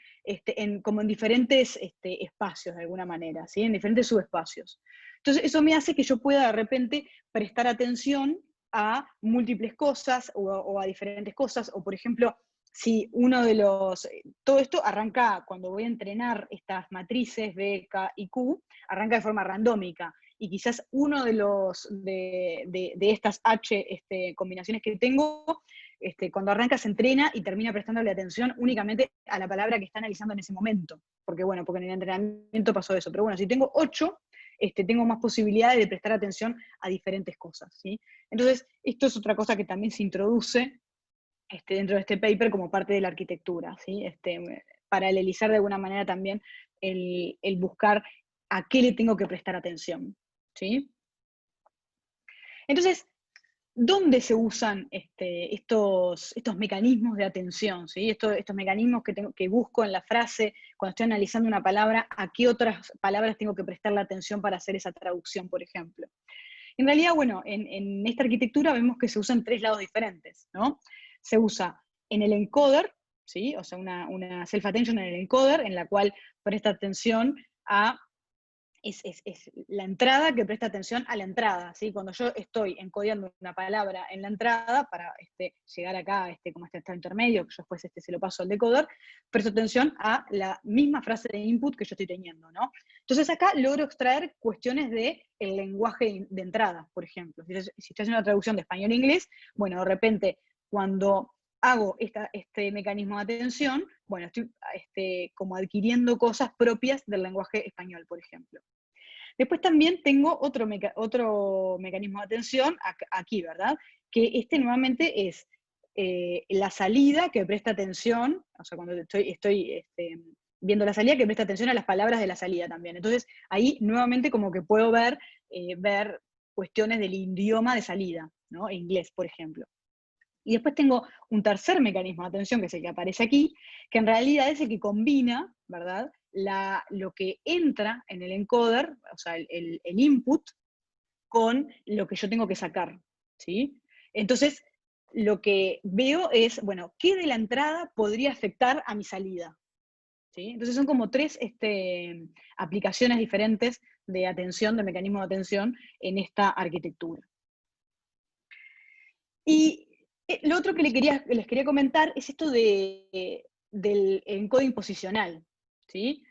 Como en diferentes espacios de alguna manera, ¿sí? En diferentes subespacios. Entonces eso me hace que yo pueda de repente prestar atención a múltiples cosas o a diferentes cosas, o por ejemplo, si todo esto arranca cuando voy a entrenar estas matrices B, K y Q, arranca de forma randómica, y quizás uno de estas H combinaciones que tengo, cuando arranca se entrena y termina prestándole atención únicamente a la palabra que está analizando en ese momento, porque en el entrenamiento pasó eso, pero bueno, si tengo 8, tengo más posibilidades de prestar atención a diferentes cosas, ¿sí? Entonces, esto es otra cosa que también se introduce dentro de este paper como parte de la arquitectura, ¿sí? Paralelizar de alguna manera también el buscar a qué le tengo que prestar atención, ¿sí? Entonces, ¿dónde se usan estos mecanismos de atención? ¿Sí? Estos mecanismos que busco en la frase, cuando estoy analizando una palabra, ¿a qué otras palabras tengo que prestarle atención para hacer esa traducción, por ejemplo? En realidad, bueno, en esta arquitectura vemos que se usan tres lados diferentes, ¿no? Se usa en el encoder, ¿sí? O sea, una self-attention en el encoder, en la cual presta atención a es la entrada que presta atención a la entrada, ¿sí? Cuando yo estoy encodiando una palabra en la entrada para llegar acá, como este estado intermedio, que yo después se lo paso al decoder, presto atención a la misma frase de input que yo estoy teniendo, ¿no? Entonces acá logro extraer cuestiones del lenguaje de entrada, por ejemplo. Si estoy haciendo una traducción de español a inglés, bueno, de repente, cuando hago este mecanismo de atención, bueno, estoy como adquiriendo cosas propias del lenguaje español, por ejemplo. Después también tengo otro mecanismo de atención aquí, ¿verdad? Que nuevamente es la salida que presta atención, o sea, cuando estoy viendo la salida, que presta atención a las palabras de la salida también. Entonces, ahí nuevamente como que puedo ver cuestiones del idioma de salida, ¿no? Inglés, por ejemplo. Y después tengo un tercer mecanismo de atención, que es el que aparece aquí, que en realidad es el que combina, ¿verdad?, lo que entra en el encoder, o sea, el input, con lo que yo tengo que sacar, ¿sí? Entonces, lo que veo es, bueno, ¿qué de la entrada podría afectar a mi salida? ¿Sí? Entonces son como tres aplicaciones diferentes de atención, de mecanismo de atención en esta arquitectura. Y lo otro que les quería comentar es esto del encoding posicional, ¿sí?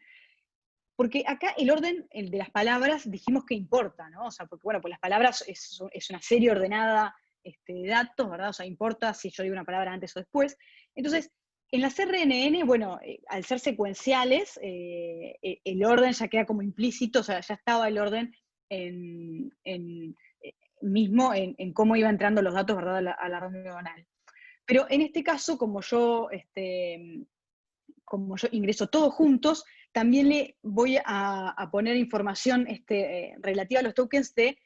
Porque acá el orden de las palabras dijimos que importa, ¿no? O sea, porque bueno, pues las palabras es una serie ordenada de datos, ¿verdad? O sea, importa si yo digo una palabra antes o después. Entonces, en las RNN, bueno, al ser secuenciales, el orden ya queda como implícito, o sea, ya estaba el orden mismo en cómo iba entrando los datos, ¿verdad?, a la red neuronal. Pero en este caso, como yo ingreso todos juntos, también le voy a poner información relativa a los tokens de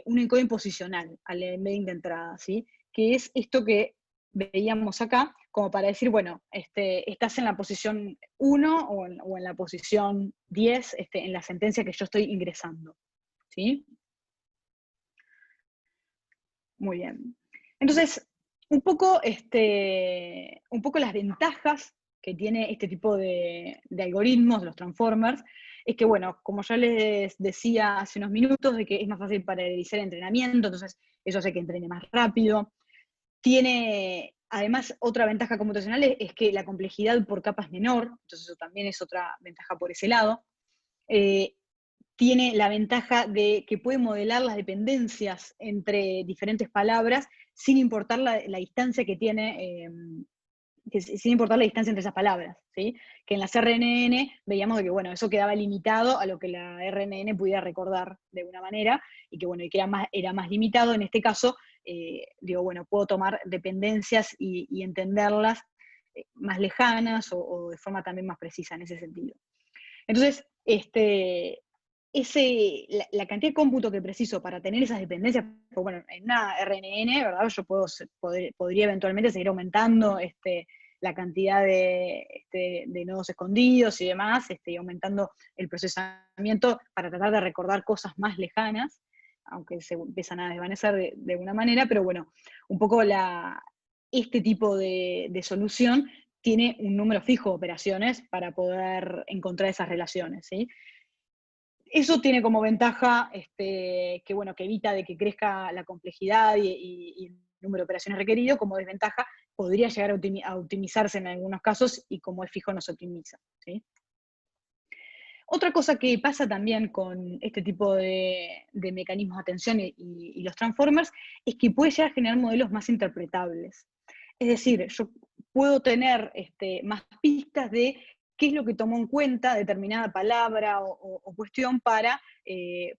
un encoding posicional al embedding de entrada, ¿sí? Que es esto que veíamos acá, como para decir, bueno, estás en la posición 1 o en la posición 10 en la sentencia que yo estoy ingresando, ¿sí? Muy bien. Entonces, un poco las ventajas que tiene este tipo de algoritmos, los transformers, es que, bueno, como ya les decía hace unos minutos, de que es más fácil para realizar entrenamiento, entonces eso hace que entrene más rápido. Tiene, además, otra ventaja computacional es que la complejidad por capa es menor, entonces eso también es otra ventaja por ese lado. Tiene la ventaja de que puede modelar las dependencias entre diferentes palabras sin importar la distancia que tiene, sin importar la distancia entre esas palabras, ¿sí? Que en las RNN veíamos que, bueno, eso quedaba limitado a lo que la RNN pudiera recordar de una manera, y que, bueno, y que era más limitado. En este caso, bueno, puedo tomar dependencias y entenderlas más lejanas o de forma también más precisa en ese sentido. Entonces, la cantidad de cómputo que preciso para tener esas dependencias, pues bueno, en una RNN, ¿verdad? Yo podría eventualmente seguir aumentando la cantidad de nodos escondidos y demás, y aumentando el procesamiento para tratar de recordar cosas más lejanas, aunque se empiezan a desvanecer de alguna manera, pero bueno, un poco este tipo de solución tiene un número fijo de operaciones para poder encontrar esas relaciones, ¿sí? Eso tiene como ventaja que evita de que crezca la complejidad y el número de operaciones requerido. Como desventaja, podría llegar a optimizarse en algunos casos, y como es fijo no se optimiza, ¿sí? Otra cosa que pasa también con este tipo de mecanismos de atención y los transformers es que puede llegar a generar modelos más interpretables. Es decir, yo puedo tener más pistas de qué es lo que tomó en cuenta determinada palabra o cuestión para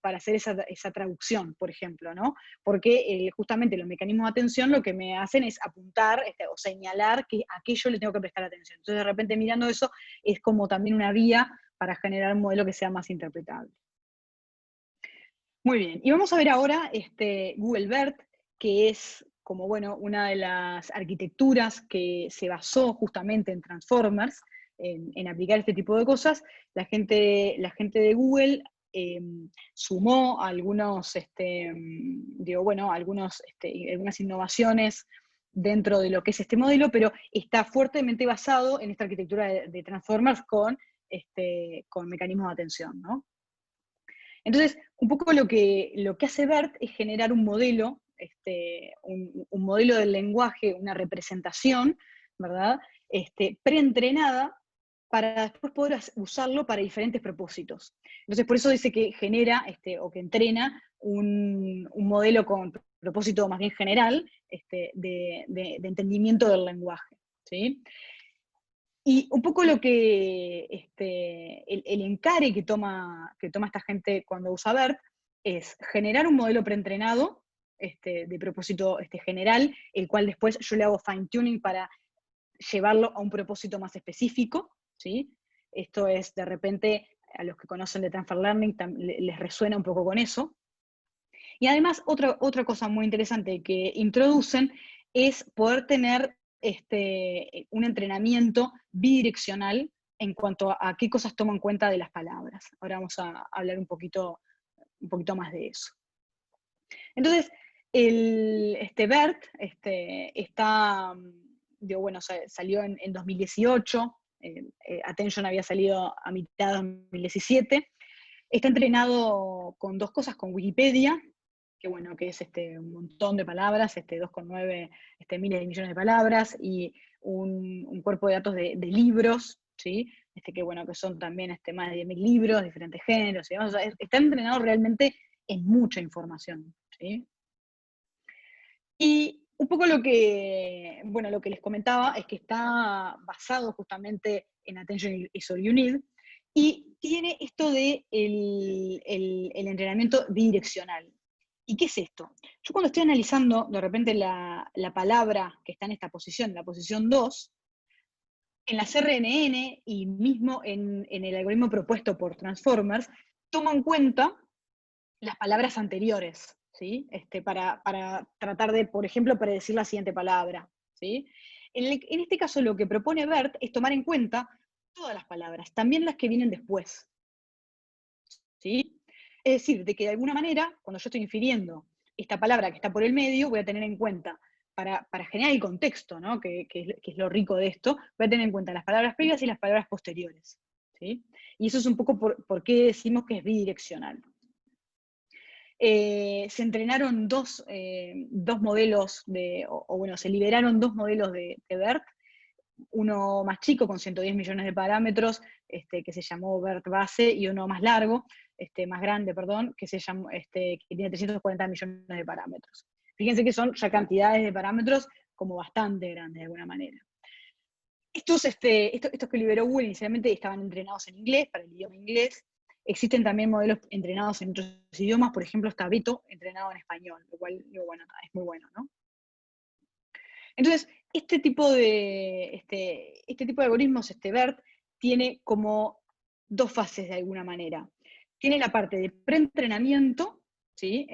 hacer esa traducción, por ejemplo, ¿no? Porque justamente los mecanismos de atención lo que me hacen es apuntar o señalar que a qué yo le tengo que prestar atención. Entonces, de repente, mirando eso, es como también una vía para generar un modelo que sea más interpretable. Muy bien, y vamos a ver ahora Google BERT, que es como, bueno, una de las arquitecturas que se basó justamente en Transformers, en aplicar este tipo de cosas, la gente de Google sumó algunos, algunas innovaciones dentro de lo que es este modelo, pero está fuertemente basado en esta arquitectura de Transformers con mecanismos de atención, ¿no? Entonces, un poco lo que hace BERT es generar un modelo, un modelo del lenguaje, una representación, ¿verdad? Preentrenada para después poder usarlo para diferentes propósitos. Entonces, por eso dice que genera, o que entrena un modelo con propósito más bien general, de entendimiento del lenguaje, ¿sí? Y un poco lo que, el encare que toma esta gente cuando usa BERT es generar un modelo preentrenado, de propósito general, el cual después yo le hago fine tuning para llevarlo a un propósito más específico, ¿sí? Esto es, de repente, a los que conocen de Transfer Learning les resuena un poco con eso. Y además, otra cosa muy interesante que introducen es poder tener un entrenamiento bidireccional en cuanto a qué cosas toma en cuenta de las palabras. Ahora vamos a hablar un poquito más de eso. Entonces, BERT salió en 2018, Attention había salido a mitad de 2017. Está entrenado con dos cosas, con Wikipedia, que es un montón de palabras, 2,9 miles de millones de palabras, y un cuerpo de datos de libros, ¿sí? Que son también más de 10.000 libros, diferentes géneros, y demás. O sea, está entrenado realmente en mucha información, ¿sí? Y un poco lo que les comentaba es que está basado justamente en Attention is All You Need, y tiene esto de el entrenamiento bidireccional. ¿Y qué es esto? Yo cuando estoy analizando de repente la palabra que está en esta posición, la posición 2, en la CNN y mismo en el algoritmo propuesto por Transformers, tomo en cuenta las palabras anteriores, ¿sí? Para tratar de, por ejemplo, predecir la siguiente palabra, ¿sí? En este caso lo que propone BERT es tomar en cuenta todas las palabras, también las que vienen después, ¿sí? Es decir, de que de alguna manera, cuando yo estoy infiriendo esta palabra que está por el medio, voy a tener en cuenta, para generar el contexto, ¿no? que es lo rico de esto, voy a tener en cuenta las palabras previas y las palabras posteriores, ¿sí? Y eso es un poco por qué decimos que es bidireccional. Se entrenaron dos modelos, se liberaron dos modelos de BERT, uno más chico con 110 millones de parámetros, que se llamó BERT base, y uno más largo, más grande, perdón, que tiene 340 millones de parámetros. Fíjense que son ya cantidades de parámetros como bastante grandes de alguna manera. Estos que liberó Google inicialmente estaban entrenados en inglés, para el idioma inglés. Existen también modelos entrenados en otros idiomas, por ejemplo está Beto entrenado en español, lo cual es muy bueno, ¿no? Entonces, este tipo de algoritmos, BERT, tiene como dos fases de alguna manera. Tiene la parte de preentrenamiento, ¿sí?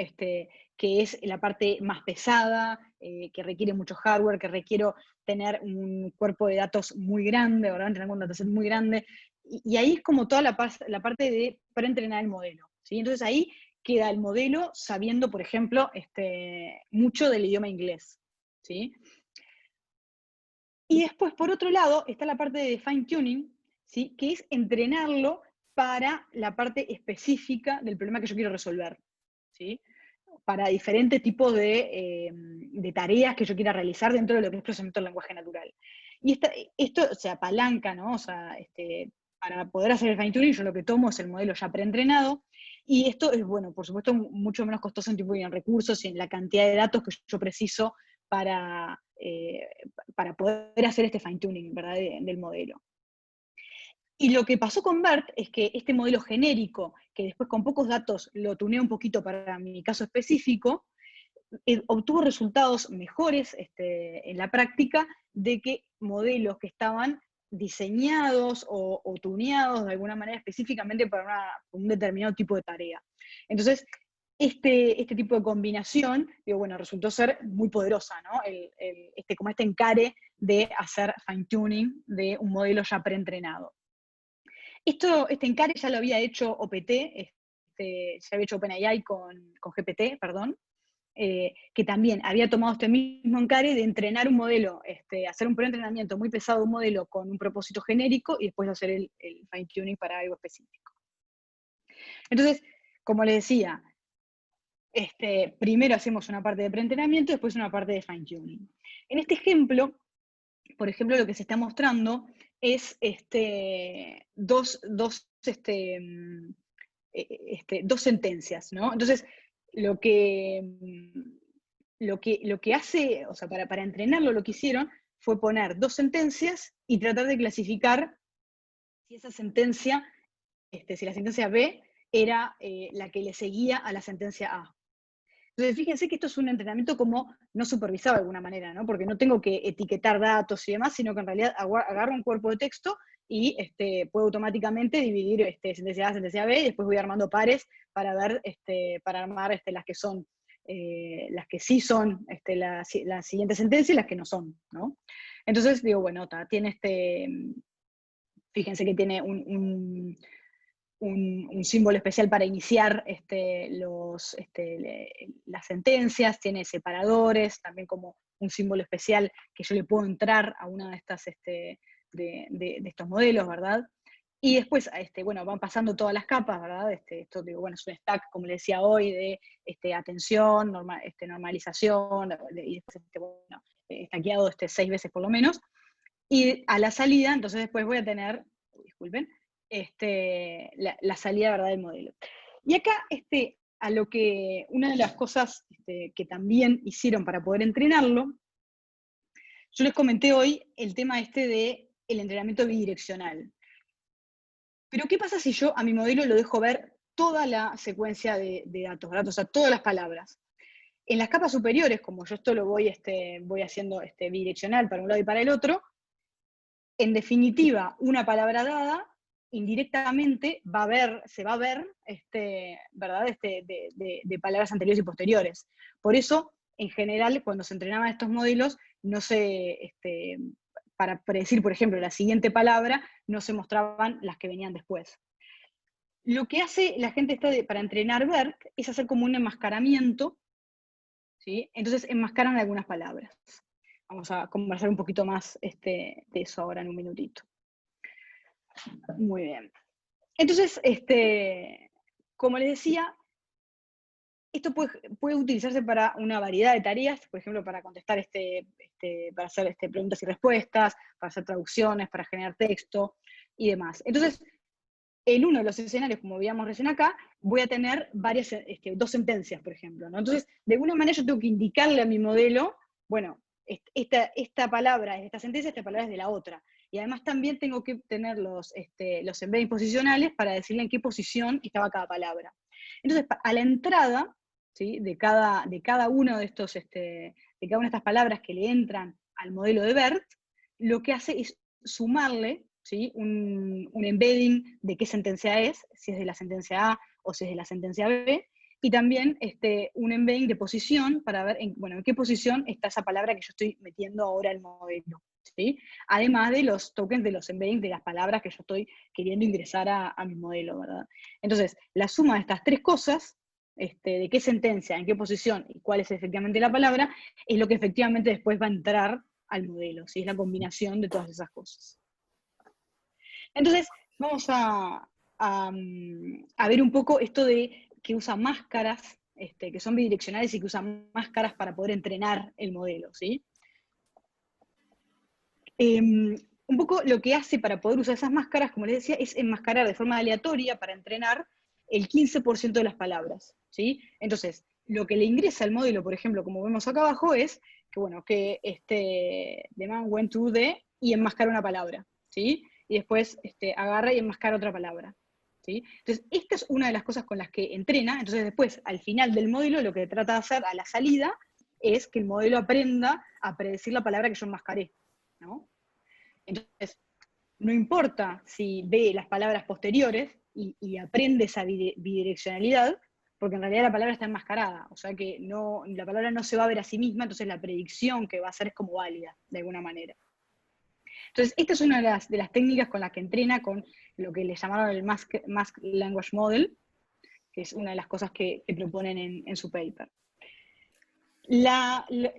Que es la parte más pesada, que requiere mucho hardware, que requiero tener un cuerpo de datos muy grande, ¿verdad? Entrenar un dataset muy grande. Y ahí es como toda la parte de preentrenar el modelo, ¿sí? Entonces ahí queda el modelo sabiendo, por ejemplo, mucho del idioma inglés, ¿sí? Y después, por otro lado, está la parte de fine tuning, ¿sí? Que es entrenarlo para la parte específica del problema que yo quiero resolver, ¿sí? Para diferentes tipos de tareas que yo quiera realizar dentro de lo que es procesamiento del lenguaje natural. Y esto se apalanca, ¿no? O sea, para poder hacer el fine tuning, yo lo que tomo es el modelo ya preentrenado, y esto es, bueno, por supuesto, mucho menos costoso en tiempo y en recursos y en la cantidad de datos que yo preciso para poder hacer este fine tuning, ¿verdad? Del modelo. Y lo que pasó con BERT es que este modelo genérico, que después con pocos datos lo tuneé un poquito para mi caso específico, obtuvo resultados mejores en la práctica de que modelos que estaban diseñados o tuneados de alguna manera específicamente para un determinado tipo de tarea. Entonces, este tipo de combinación, digo, bueno, resultó ser muy poderosa, ¿no? Como este encare de hacer fine-tuning de un modelo ya preentrenado. Este encare ya lo había hecho OPT, ya había hecho OpenAI con GPT, perdón, que también había tomado este mismo encare de entrenar un modelo, hacer un preentrenamiento muy pesado de un modelo con un propósito genérico y después hacer el fine-tuning para algo específico. Entonces, como les decía, primero hacemos una parte de preentrenamiento y después una parte de fine-tuning. En este ejemplo, por ejemplo, lo que se está mostrando es dos sentencias, ¿no? Entonces, lo que hace, o sea, para entrenarlo, lo que hicieron fue poner dos sentencias y tratar de clasificar si esa sentencia, si la sentencia B era la que le seguía a la sentencia A. Entonces, fíjense que esto es un entrenamiento como no supervisado de alguna manera, ¿no? Porque no tengo que etiquetar datos y demás, sino que en realidad agarro un cuerpo de texto y puedo automáticamente dividir sentencia A, sentencia B, y después voy armando pares para ver, para armar las que son, las que sí son la siguiente sentencia y las que no son, ¿no? Entonces, digo, bueno, tiene fíjense que tiene un símbolo especial para iniciar las sentencias, tiene separadores, también como un símbolo especial que yo le puedo entrar a una de estas de estos modelos, ¿verdad? Y después, bueno, van pasando todas las capas, ¿verdad? Esto, digo, bueno, es un stack, como le decía hoy, de atención, normalización, y después, bueno, stackeado 6 veces por lo menos. Y a la salida, entonces después voy a tener, disculpen, la salida, ¿verdad?, del modelo. Y acá, una de las cosas que también hicieron para poder entrenarlo, yo les comenté hoy el tema de el entrenamiento bidireccional. Pero ¿qué pasa si yo a mi modelo lo dejo ver toda la secuencia de datos, ¿verdad? O sea, todas las palabras? En las capas superiores, como yo esto lo voy haciendo bidireccional para un lado y para el otro, en definitiva, una palabra dada indirectamente se va a ver, ¿verdad? De palabras anteriores y posteriores. Por eso, en general, cuando se entrenaban estos modelos, no se, para predecir, por ejemplo, la siguiente palabra, no se mostraban las que venían después. Lo que hace la gente para entrenar BERT es hacer como un enmascaramiento, ¿sí? Entonces enmascaran algunas palabras. Vamos a conversar un poquito más de eso ahora en un minutito. Muy bien. Entonces, como les decía, esto puede utilizarse para una variedad de tareas, por ejemplo, para contestar, para hacer preguntas y respuestas, para hacer traducciones, para generar texto y demás. Entonces, en uno de los escenarios, como veíamos recién acá, voy a tener dos sentencias, por ejemplo, ¿no? Entonces, de alguna manera yo tengo que indicarle a mi modelo, bueno, esta palabra es de esta sentencia, esta palabra es de la otra. Y además también tengo que tener los embeddings posicionales para decirle en qué posición estaba cada palabra. Entonces, a la entrada, ¿sí?, de cada uno de estos, de cada una de estas palabras que le entran al modelo de BERT, lo que hace es sumarle, ¿sí?, un embedding de qué sentencia es, si es de la sentencia A o si es de la sentencia B, y también un embedding de posición para ver en qué posición está esa palabra que yo estoy metiendo ahora al modelo, ¿sí? Además de los tokens de los embeddings de las palabras que yo estoy queriendo ingresar a mi modelo, ¿verdad? Entonces, la suma de estas tres cosas, de qué sentencia, en qué posición y cuál es efectivamente la palabra, es lo que efectivamente después va a entrar al modelo, ¿sí? Es la combinación de todas esas cosas. Entonces, vamos a ver un poco esto de que usa máscaras, que son bidireccionales y que usan máscaras para poder entrenar el modelo, ¿sí? Un poco lo que hace para poder usar esas máscaras, como les decía, es enmascarar de forma aleatoria para entrenar el 15% de las palabras, ¿sí? Entonces, lo que le ingresa al modelo, por ejemplo, como vemos acá abajo, es que, bueno, que the man went to the, y enmascara una palabra, ¿sí? Y después agarra y enmascara otra palabra, ¿sí? Entonces, esta es una de las cosas con las que entrena. Entonces, después, al final del modelo, lo que trata de hacer a la salida es que el modelo aprenda a predecir la palabra que yo enmascaré, ¿no? Entonces, no importa si ve las palabras posteriores y aprende esa bidireccionalidad, porque en realidad la palabra está enmascarada, o sea que no, la palabra no se va a ver a sí misma, entonces la predicción que va a hacer es como válida, de alguna manera. Entonces, esta es una de las técnicas con las que entrena con lo que le llamaron el Mask Language Model, que es una de las cosas que proponen en su paper.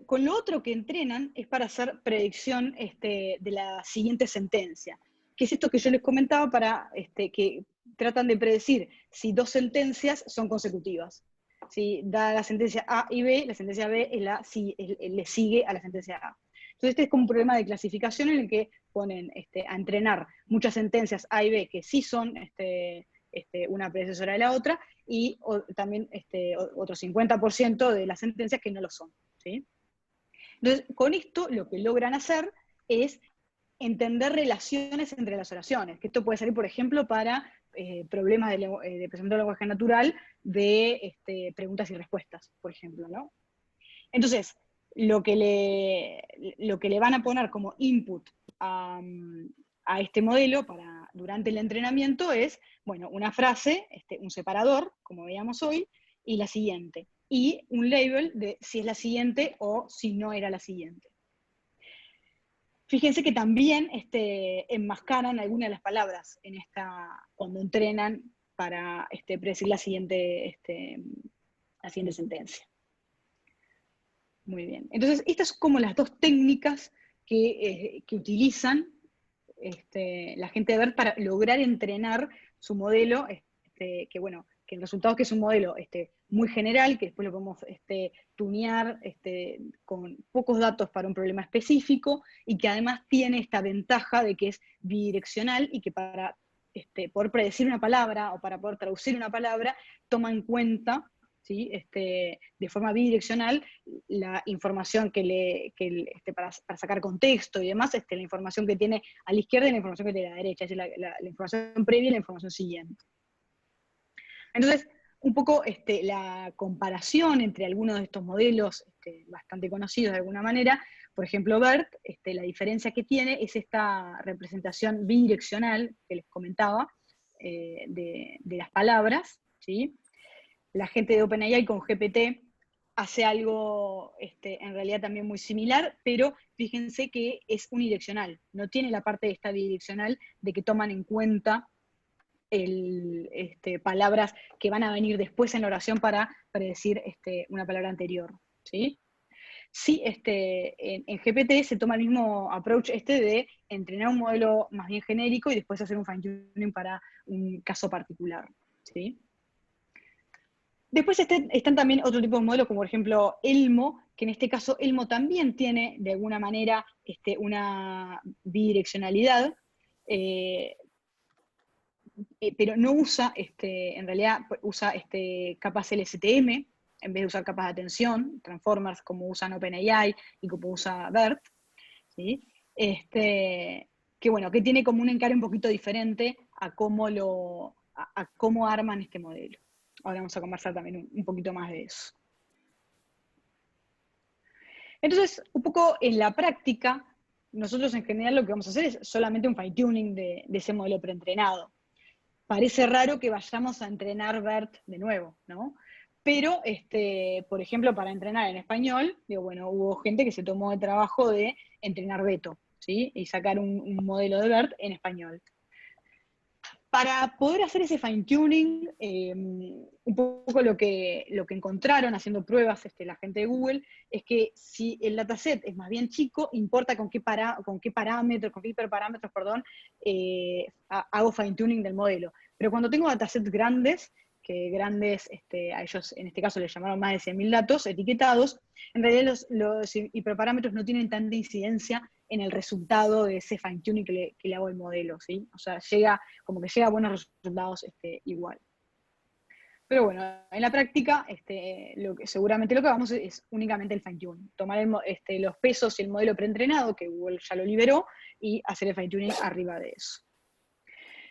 Con lo otro que entrenan es para hacer predicción de la siguiente sentencia, que es esto que yo les comentaba para que tratan de predecir si dos sentencias son consecutivas. Si da la sentencia A y B, la sentencia B le sigue a la sentencia A. Entonces este es como un problema de clasificación en el que ponen a entrenar muchas sentencias A y B que sí son una predecesora de la otra, y también otro 50% de las sentencias que no lo son, ¿sí? Entonces, con esto lo que logran hacer es entender relaciones entre las oraciones, que esto puede servir, por ejemplo, para problemas de procesamiento de lenguaje natural, de preguntas y respuestas, por ejemplo, ¿no? Entonces, lo que le van a poner como input a este modelo durante el entrenamiento es, bueno, una frase, un separador, como veíamos hoy, y la siguiente. Y un label de si es la siguiente o si no era la siguiente. Fíjense que también enmascaran algunas de las palabras cuando entrenan para predecir la siguiente sentencia. Muy bien. Entonces, estas son como las dos técnicas que utilizan la gente de BERT para lograr entrenar su modelo, que bueno, que el resultado es que es un modelo muy general, que después lo podemos tunear con pocos datos para un problema específico, y que además tiene esta ventaja de que es bidireccional y que para poder predecir una palabra o para poder traducir una palabra, toma en cuenta, ¿sí? De forma bidireccional la información para sacar contexto y demás, la información que tiene a la izquierda y la información que tiene a la derecha, es decir, la información previa y la información siguiente. Entonces, un poco la comparación entre algunos de estos modelos bastante conocidos de alguna manera, por ejemplo BERT, la diferencia que tiene es esta representación bidireccional que les comentaba, de las palabras, ¿sí? La gente de OpenAI con GPT hace algo en realidad también muy similar, pero fíjense que es unidireccional, no tiene la parte de esta bidireccional de que toman en cuenta palabras que van a venir después en la oración para predecir una palabra anterior, ¿sí? Sí, en GPT se toma el mismo approach de entrenar un modelo más bien genérico y después hacer un fine-tuning para un caso particular, ¿sí? Después están también otro tipo de modelos, como por ejemplo Elmo, que en este caso Elmo también tiene de alguna manera una bidireccionalidad, pero no usa, en realidad usa capas LSTM en vez de usar capas de atención, transformers como usan OpenAI y como usa BERT, ¿sí? Que bueno, que tiene como un encare un poquito diferente a cómo arman este modelo. Ahora vamos a conversar también un poquito más de eso. Entonces, un poco en la práctica, nosotros en general lo que vamos a hacer es solamente un fine-tuning de ese modelo preentrenado. Parece raro que vayamos a entrenar BERT de nuevo, ¿no? Pero, por ejemplo, para entrenar en español, bueno, hubo gente que se tomó el trabajo de entrenar Beto, ¿sí? Y sacar un modelo de BERT en español. Para poder hacer ese fine-tuning, un poco lo que encontraron haciendo pruebas la gente de Google, es que si el dataset es más bien chico, importa con qué hiperparámetros, hago fine-tuning del modelo. Pero cuando tengo datasets grandes, a ellos en este caso les llamaron más de 100.000 datos etiquetados, en realidad los hiperparámetros no tienen tanta incidencia en el resultado de ese fine-tuning que le hago al modelo, ¿sí? O sea, llega a buenos resultados igual. Pero bueno, en la práctica, seguramente lo que vamos es únicamente el fine-tuning. Tomar los pesos y el modelo preentrenado, que Google ya lo liberó, y hacer el fine-tuning arriba de eso.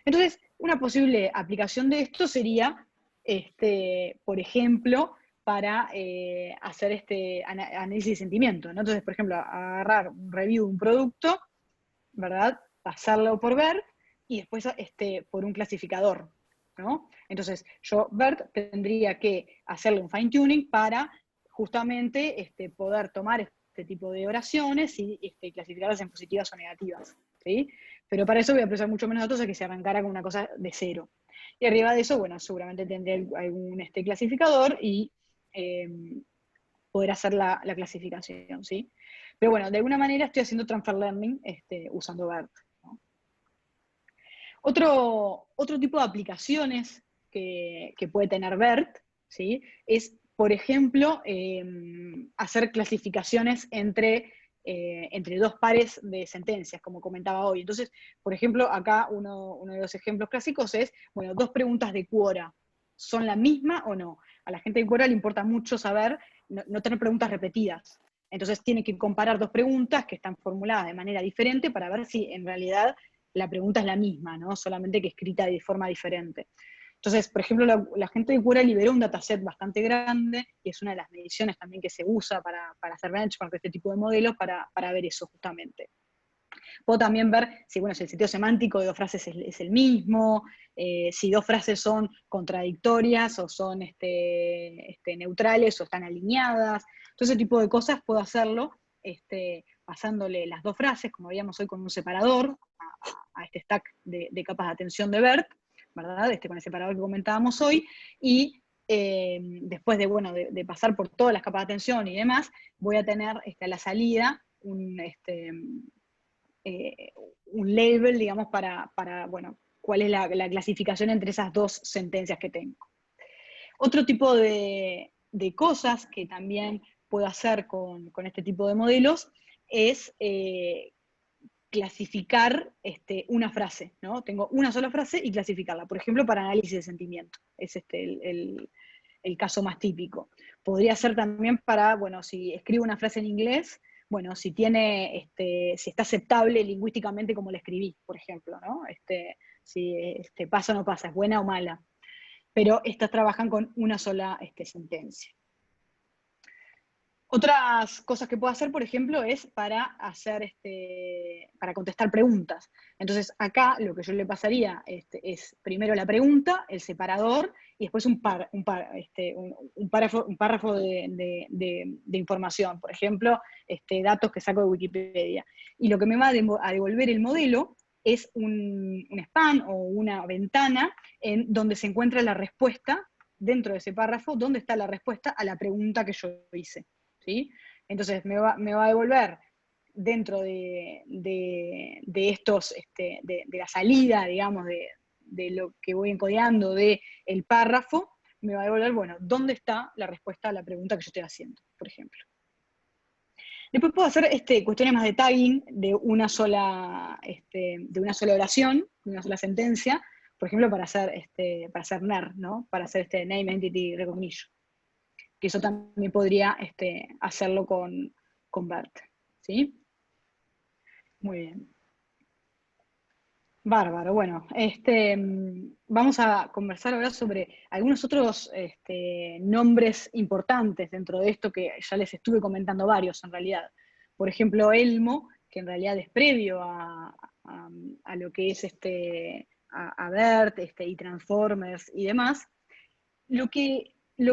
Entonces, una posible aplicación de esto sería, por ejemplo, para hacer análisis de sentimiento, ¿no? Entonces, por ejemplo, agarrar un review de un producto, ¿verdad? Pasarlo por BERT y después por un clasificador, ¿no? Entonces, yo, BERT, tendría que hacerle un fine tuning para justamente poder tomar este tipo de oraciones y clasificarlas en positivas o negativas, ¿sí? Pero para eso voy a prestar mucho menos datos a que se arrancara con una cosa de cero. Y arriba de eso, bueno, seguramente tendré algún clasificador y poder hacer la clasificación, ¿sí? Pero bueno, de alguna manera estoy haciendo transfer learning usando BERT, ¿no? Otro tipo de aplicaciones que puede tener BERT, ¿sí? Es, por ejemplo, hacer clasificaciones entre dos pares de sentencias, como comentaba hoy. Entonces, por ejemplo, acá uno de los ejemplos clásicos es, bueno, dos preguntas de Quora. ¿Son la misma o no? A la gente de Quora le importa mucho saber, no tener preguntas repetidas. Entonces tiene que comparar dos preguntas que están formuladas de manera diferente para ver si en realidad la pregunta es la misma, ¿no? Solamente que escrita de forma diferente. Entonces, por ejemplo, la gente de Quora liberó un dataset bastante grande, y es una de las mediciones también que se usa para hacer benchmark de este tipo de modelos, para ver eso justamente. Puedo también ver si, bueno, si el sentido semántico de dos frases es el mismo, si dos frases son contradictorias o son neutrales o están alineadas. Todo ese tipo de cosas puedo hacerlo pasándole las dos frases, como veíamos hoy con un separador, a este stack de capas de atención de BERT, ¿verdad? Con el separador que comentábamos hoy, y después de pasar por todas las capas de atención y demás, voy a tener a la salida un label, digamos, para bueno, cuál es la clasificación entre esas dos sentencias que tengo. Otro tipo de cosas que también puedo hacer con este tipo de modelos es clasificar una frase, ¿no? Tengo una sola frase y clasificarla, por ejemplo, para análisis de sentimiento. Es el caso más típico. Podría ser también para, bueno, si escribo una frase en inglés, bueno, si si está aceptable lingüísticamente como la escribí, por ejemplo, ¿no? Si pasa o no pasa, es buena o mala. Pero estas trabajan con una sola sentencia. Otras cosas que puedo hacer, por ejemplo, es para contestar preguntas. Entonces, acá lo que yo le pasaría es primero la pregunta, el separador, y después un párrafo de información. Por ejemplo, datos que saco de Wikipedia. Y lo que me va a devolver el modelo es un span o una ventana en donde se encuentra la respuesta, dentro de ese párrafo, donde está la respuesta a la pregunta que yo hice. ¿Sí? Entonces me va a devolver dentro de estos, de la salida, digamos, de lo que voy encodeando del párrafo, me va a devolver, bueno, dónde está la respuesta a la pregunta que yo estoy haciendo, por ejemplo. Después puedo hacer cuestiones más de tagging de una sola oración, de una sola sentencia, por ejemplo, para hacer NER, ¿no? Para hacer Name Entity Recognition. Que eso también podría hacerlo con BERT, ¿sí? Muy bien. Bárbaro, bueno, vamos a conversar ahora sobre algunos otros nombres importantes dentro de esto, que ya les estuve comentando varios en realidad. Por ejemplo, Elmo, que en realidad es previo a lo que es a BERT y Transformers y demás. Lo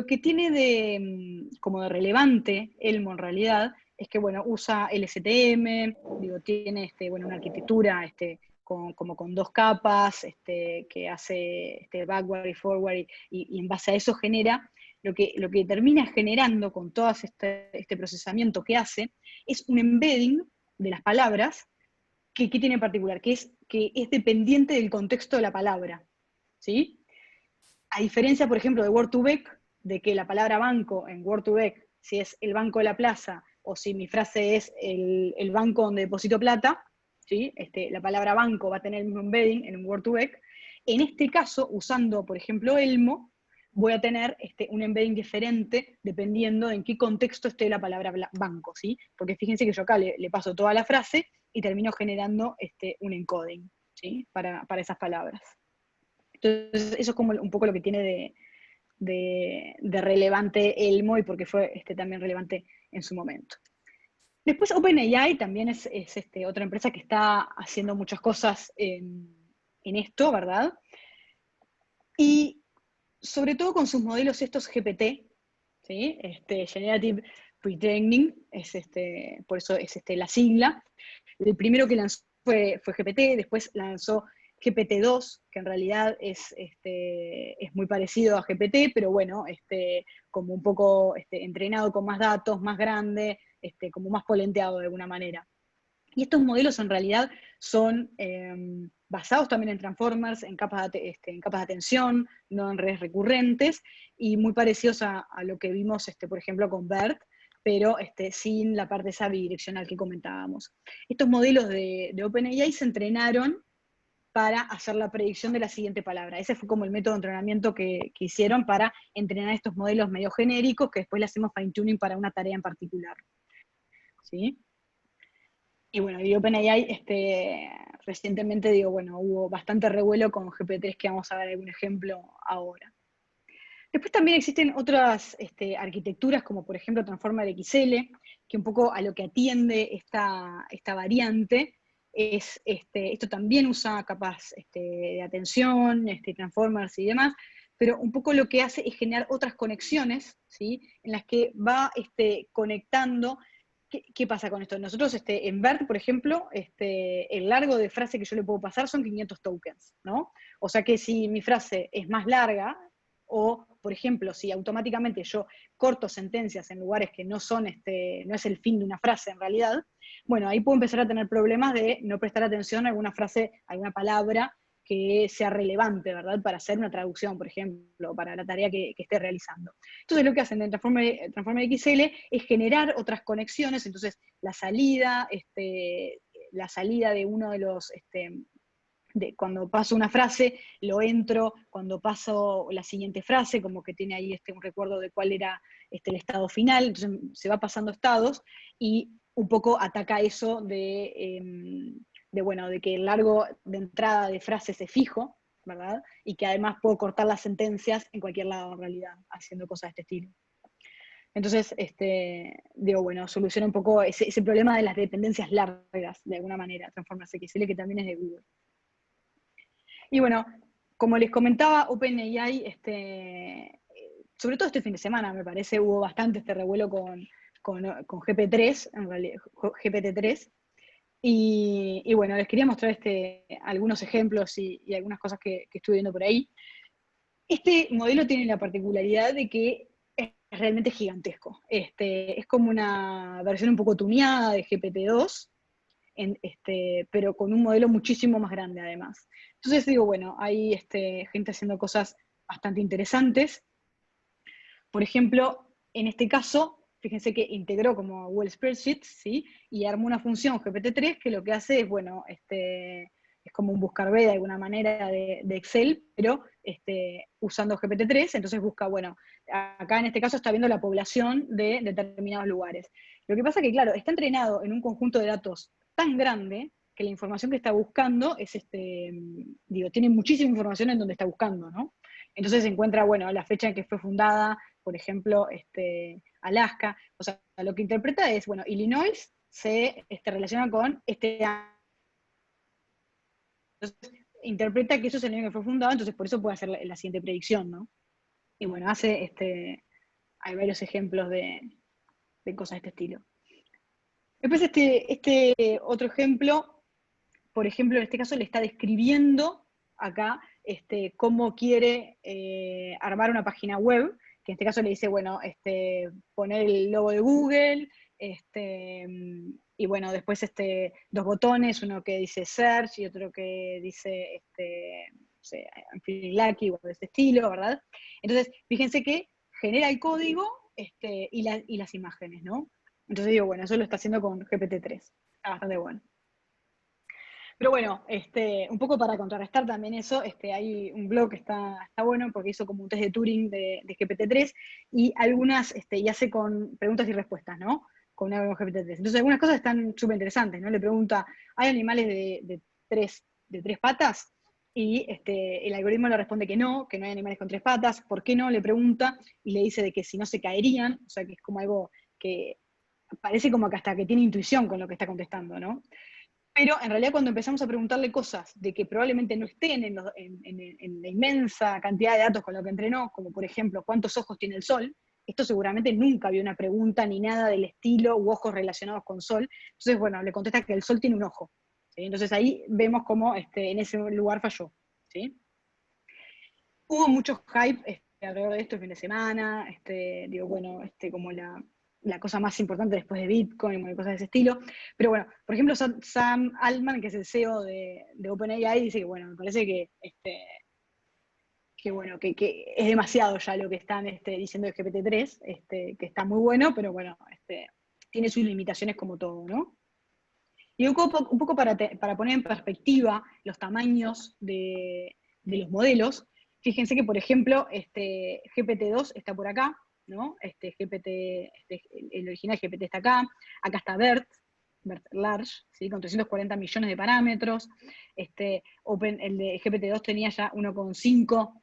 que tiene como de relevante Elmo en realidad es que, bueno, usa LSTM, tiene una arquitectura como con dos capas, que hace backward y forward, y en base a eso genera, lo que termina generando con todo este procesamiento que hace, es un embedding de las palabras que tiene en particular, que es dependiente del contexto de la palabra, ¿sí? A diferencia, por ejemplo, de Word2Vec, de que la palabra banco en Word2Vec, si es el banco de la plaza, o si mi frase es el banco donde deposito plata, ¿sí? La palabra banco va a tener el mismo embedding en un Word2Vec. En este caso, usando, por ejemplo, Elmo, voy a tener un embedding diferente dependiendo en qué contexto esté la palabra banco, ¿sí? Porque fíjense que yo acá le paso toda la frase y termino generando un encoding, ¿sí? Para esas palabras. Entonces, eso es como un poco lo que tiene de relevante Elmo, y porque fue también relevante en su momento. Después OpenAI también es otra empresa que está haciendo muchas cosas en esto, ¿verdad? y sobre todo con sus modelos estos GPT, ¿sí? Generative Pre-Training, por eso es la sigla. El primero que lanzó fue GPT, después lanzó GPT-2, que en realidad es muy parecido a GPT, pero bueno, como un poco entrenado con más datos, más grande, como más polenteado de alguna manera. Y estos modelos en realidad son basados también en transformers, en capas de atención, no en redes recurrentes, y muy parecidos a lo que vimos, por ejemplo, con BERT, pero sin la parte esa bidireccional que comentábamos. Estos modelos de OpenAI se entrenaron para hacer la predicción de la siguiente palabra. Ese fue como el método de entrenamiento que hicieron para entrenar estos modelos medio genéricos, que después le hacemos fine-tuning para una tarea en particular. ¿Sí? Y bueno, y OpenAI, recientemente, hubo bastante revuelo con GPT-3, que vamos a ver algún ejemplo ahora. Después también existen otras arquitecturas, como por ejemplo Transformer XL, que un poco a lo que atiende esta variante es, esto también usa capas de atención, transformers y demás, pero un poco lo que hace es generar otras conexiones, ¿sí? En las que va conectando. ¿Qué pasa con esto? Nosotros en BERT, por ejemplo, el largo de frase que yo le puedo pasar son 500 tokens, ¿no? O sea que si mi frase es más larga, o, por ejemplo, si automáticamente yo corto sentencias en lugares que no son, no es el fin de una frase en realidad, bueno, ahí puedo empezar a tener problemas de no prestar atención a alguna frase, a alguna palabra que sea relevante, ¿verdad? Para hacer una traducción, por ejemplo, para la tarea que esté realizando. Entonces lo que hacen en Transformer XL es generar otras conexiones, entonces la salida de uno de los... cuando paso una frase, lo entro, cuando paso la siguiente frase, como que tiene ahí un recuerdo de cuál era el estado final, entonces se va pasando estados, y un poco ataca eso de que el largo de entrada de frases es fijo, ¿verdad? Y que además puedo cortar las sentencias en cualquier lado en realidad, haciendo cosas de este estilo. Entonces, soluciona un poco ese problema de las dependencias largas, de alguna manera, Transformers XL, que también es de Google. Y bueno, como les comentaba, OpenAI, sobre todo este fin de semana, me parece, hubo bastante revuelo con GPT-3, en realidad, GPT-3. Y bueno, les quería mostrar algunos ejemplos y algunas cosas que estuve viendo por ahí. Este modelo tiene la particularidad de que es realmente gigantesco. Es como una versión un poco tuneada de GPT-2, pero con un modelo muchísimo más grande además. Entonces digo, bueno, hay gente haciendo cosas bastante interesantes. Por ejemplo, en este caso, fíjense que integró como Google Spreadsheets, ¿sí? Y armó una función GPT-3 que lo que hace es, bueno, es como un buscar B de alguna manera de Excel, pero usando GPT-3, entonces busca, bueno, acá en este caso está viendo la población de determinados lugares. Lo que pasa es que, claro, está entrenado en un conjunto de datos tan grande que la información que está buscando es, tiene muchísima información en donde está buscando, ¿no? Entonces se encuentra, bueno, la fecha en que fue fundada, por ejemplo, Alaska. O sea, lo que interpreta es, bueno, Illinois se relaciona con este año. Entonces, interpreta que eso es el año que fue fundado, entonces por eso puede hacer la siguiente predicción, ¿no? Y bueno, hay varios ejemplos de cosas de este estilo. Después otro ejemplo, por ejemplo, en este caso le está describiendo acá cómo quiere armar una página web, que en este caso le dice, bueno, poner el logo de Google, y bueno, después dos botones, uno que dice Search y otro que dice, no sé, I'm feeling lucky, o de este estilo, ¿verdad? Entonces, fíjense que genera el código y las imágenes, ¿no? Entonces digo, bueno, eso lo está haciendo con GPT-3. Está bastante bueno. Pero bueno, un poco para contrarrestar también eso, hay un blog que está bueno porque hizo como un test de Turing de GPT-3 y algunas, y hace con preguntas y respuestas, ¿no? Con GPT-3. Entonces algunas cosas están súper interesantes, ¿no? Le pregunta, ¿hay animales de tres patas? Y el algoritmo le responde que no hay animales con 3 patas. ¿Por qué no? Le pregunta y le dice de que si no se caerían, o sea que es como algo que parece como que hasta que tiene intuición con lo que está contestando, ¿no? Pero en realidad cuando empezamos a preguntarle cosas de que probablemente no estén en la inmensa cantidad de datos con lo que entrenó, como por ejemplo, ¿cuántos ojos tiene el Sol? Esto seguramente nunca había una pregunta ni nada del estilo u ojos relacionados con Sol. Entonces, bueno, le contesta que el Sol tiene un ojo, ¿sí? Entonces ahí vemos cómo en ese lugar falló, ¿sí? Hubo mucho hype alrededor de esto el fin de semana, digo, bueno, como la cosa más importante después de Bitcoin, y cosas de ese estilo. Pero bueno, por ejemplo, Sam Altman, que es el CEO de OpenAI, dice que, bueno, me parece que es demasiado ya lo que están diciendo de GPT-3, que está muy bueno, pero bueno, tiene sus limitaciones como todo, ¿no? Y un poco para poner en perspectiva los tamaños de los modelos, fíjense que, por ejemplo, GPT-2 está por acá, ¿no? El original GPT está acá está BERT Large, ¿sí? Con 340 millones de parámetros. El de GPT-2 tenía ya 1,5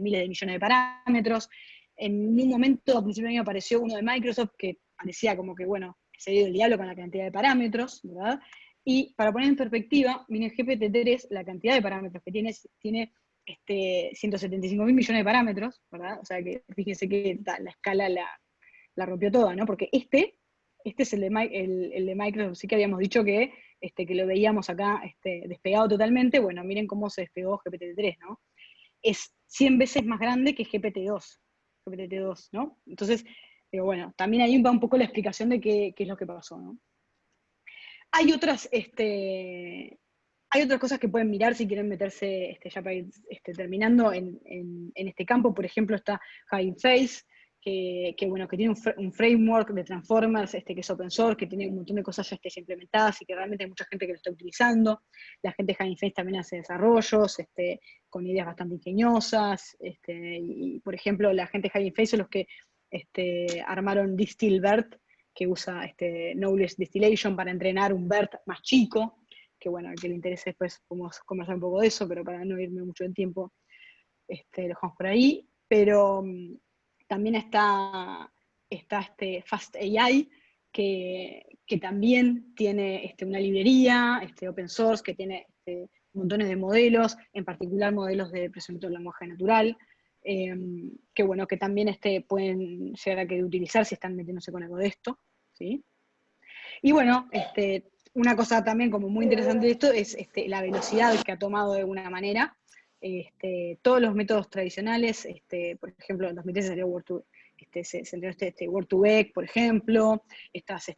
miles de millones de parámetros. En un momento, a principio de año, apareció uno de Microsoft que parecía como que, bueno, se dio el diablo con la cantidad de parámetros, ¿verdad? Y para poner en perspectiva, miren, GPT-3, la cantidad de parámetros que tiene 175.000 millones de parámetros, ¿verdad? O sea que fíjense que la escala la rompió toda, ¿no? Porque este es el de Microsoft, sí que habíamos dicho que lo veíamos acá despegado totalmente. Bueno, miren cómo se despegó GPT-3, ¿no? Es 100 veces más grande que GPT-2, ¿no? Entonces, pero bueno, también ahí va un poco la explicación de qué es lo que pasó, ¿no? Hay otras cosas que pueden mirar si quieren meterse, ya para ir terminando, en este campo. Por ejemplo, está Hugging Face, que tiene un framework de Transformers que es open source, que tiene un montón de cosas ya implementadas y que realmente hay mucha gente que lo está utilizando. La gente de Hugging Face también hace desarrollos con ideas bastante ingeniosas. Y, por ejemplo, la gente de Hugging Face son los que armaron DistillBERT, que usa Knowledge Distillation para entrenar un BERT más chico, que bueno, al que le interese después podemos conversar un poco de eso, pero para no irme mucho en tiempo, lo dejamos por ahí. Pero también está Fast AI, que también tiene una librería open source, que tiene montones de modelos, en particular modelos de procesamiento del lenguaje natural, que bueno, que también pueden llegar a querer utilizar si están metiéndose con algo de esto, ¿sí? Y bueno, una cosa también como muy interesante de esto es la velocidad que ha tomado de alguna manera. Todos los métodos tradicionales, por ejemplo, en 2013 salió se entrenó Word2Vec, por ejemplo, estas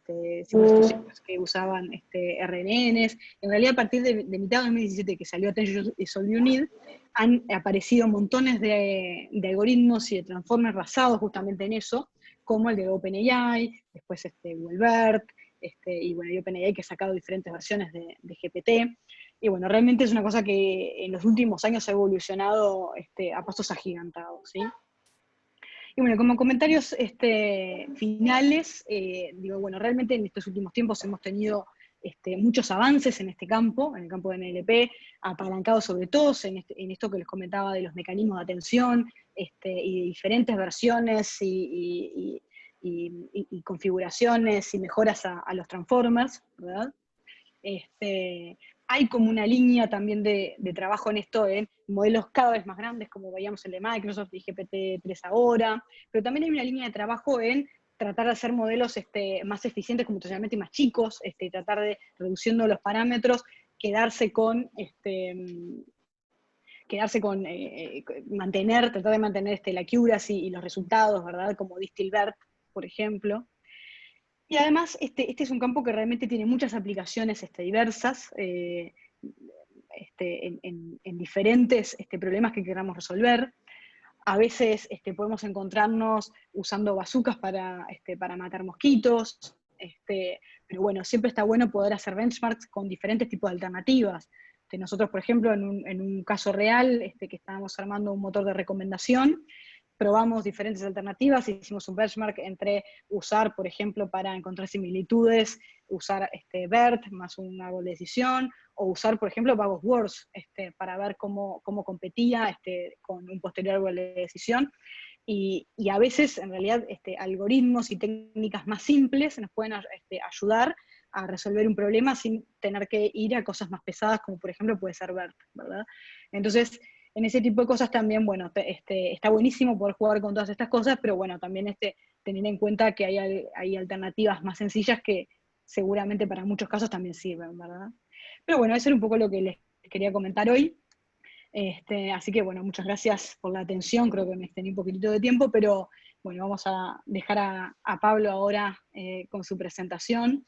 simulaciones que usaban RNNs. En realidad, a partir de mitad de 2017, que salió Attention is All You Need, han aparecido montones de algoritmos y de transformers basados justamente en eso, como el de OpenAI, después Google BERT, y bueno, y OpenAI, que ha sacado diferentes versiones de GPT. Y bueno, realmente es una cosa que en los últimos años ha evolucionado a pasos agigantados, ¿sí? Y bueno, como comentarios finales, digo, bueno, realmente en estos últimos tiempos hemos tenido muchos avances en este campo, en el campo de NLP, apalancados sobre todo en esto que les comentaba de los mecanismos de atención y de diferentes versiones y configuraciones y mejoras a los transformers, ¿verdad? Hay como una línea también de trabajo en esto, en modelos cada vez más grandes, como veíamos el de Microsoft y GPT-3 ahora, pero también hay una línea de trabajo en tratar de hacer modelos más eficientes, computacionalmente más chicos, tratar de, reduciendo los parámetros, tratar de mantener la accuracy y los resultados, ¿verdad? Como DistillBERT, por ejemplo. Y además, este es un campo que realmente tiene muchas aplicaciones diversas en diferentes problemas que queramos resolver. A veces podemos encontrarnos usando bazucas para matar mosquitos, pero bueno, siempre está bueno poder hacer benchmarks con diferentes tipos de alternativas. Nosotros, por ejemplo, en un caso real, que estábamos armando un motor de recomendación, probamos diferentes alternativas, hicimos un benchmark entre usar, por ejemplo, para encontrar similitudes, usar BERT más un árbol de decisión, o usar, por ejemplo, Bag of Words, para ver cómo competía con un posterior árbol de decisión. Y a veces, en realidad, algoritmos y técnicas más simples nos pueden ayudar a resolver un problema sin tener que ir a cosas más pesadas, como por ejemplo puede ser BERT, ¿verdad? Entonces, en ese tipo de cosas también, bueno, está buenísimo poder jugar con todas estas cosas, pero bueno, también tener en cuenta que hay alternativas más sencillas que seguramente para muchos casos también sirven, ¿verdad? Pero bueno, eso era un poco lo que les quería comentar hoy. Así que bueno, muchas gracias por la atención, creo que me extendí un poquitito de tiempo, pero bueno, vamos a dejar a Pablo ahora con su presentación.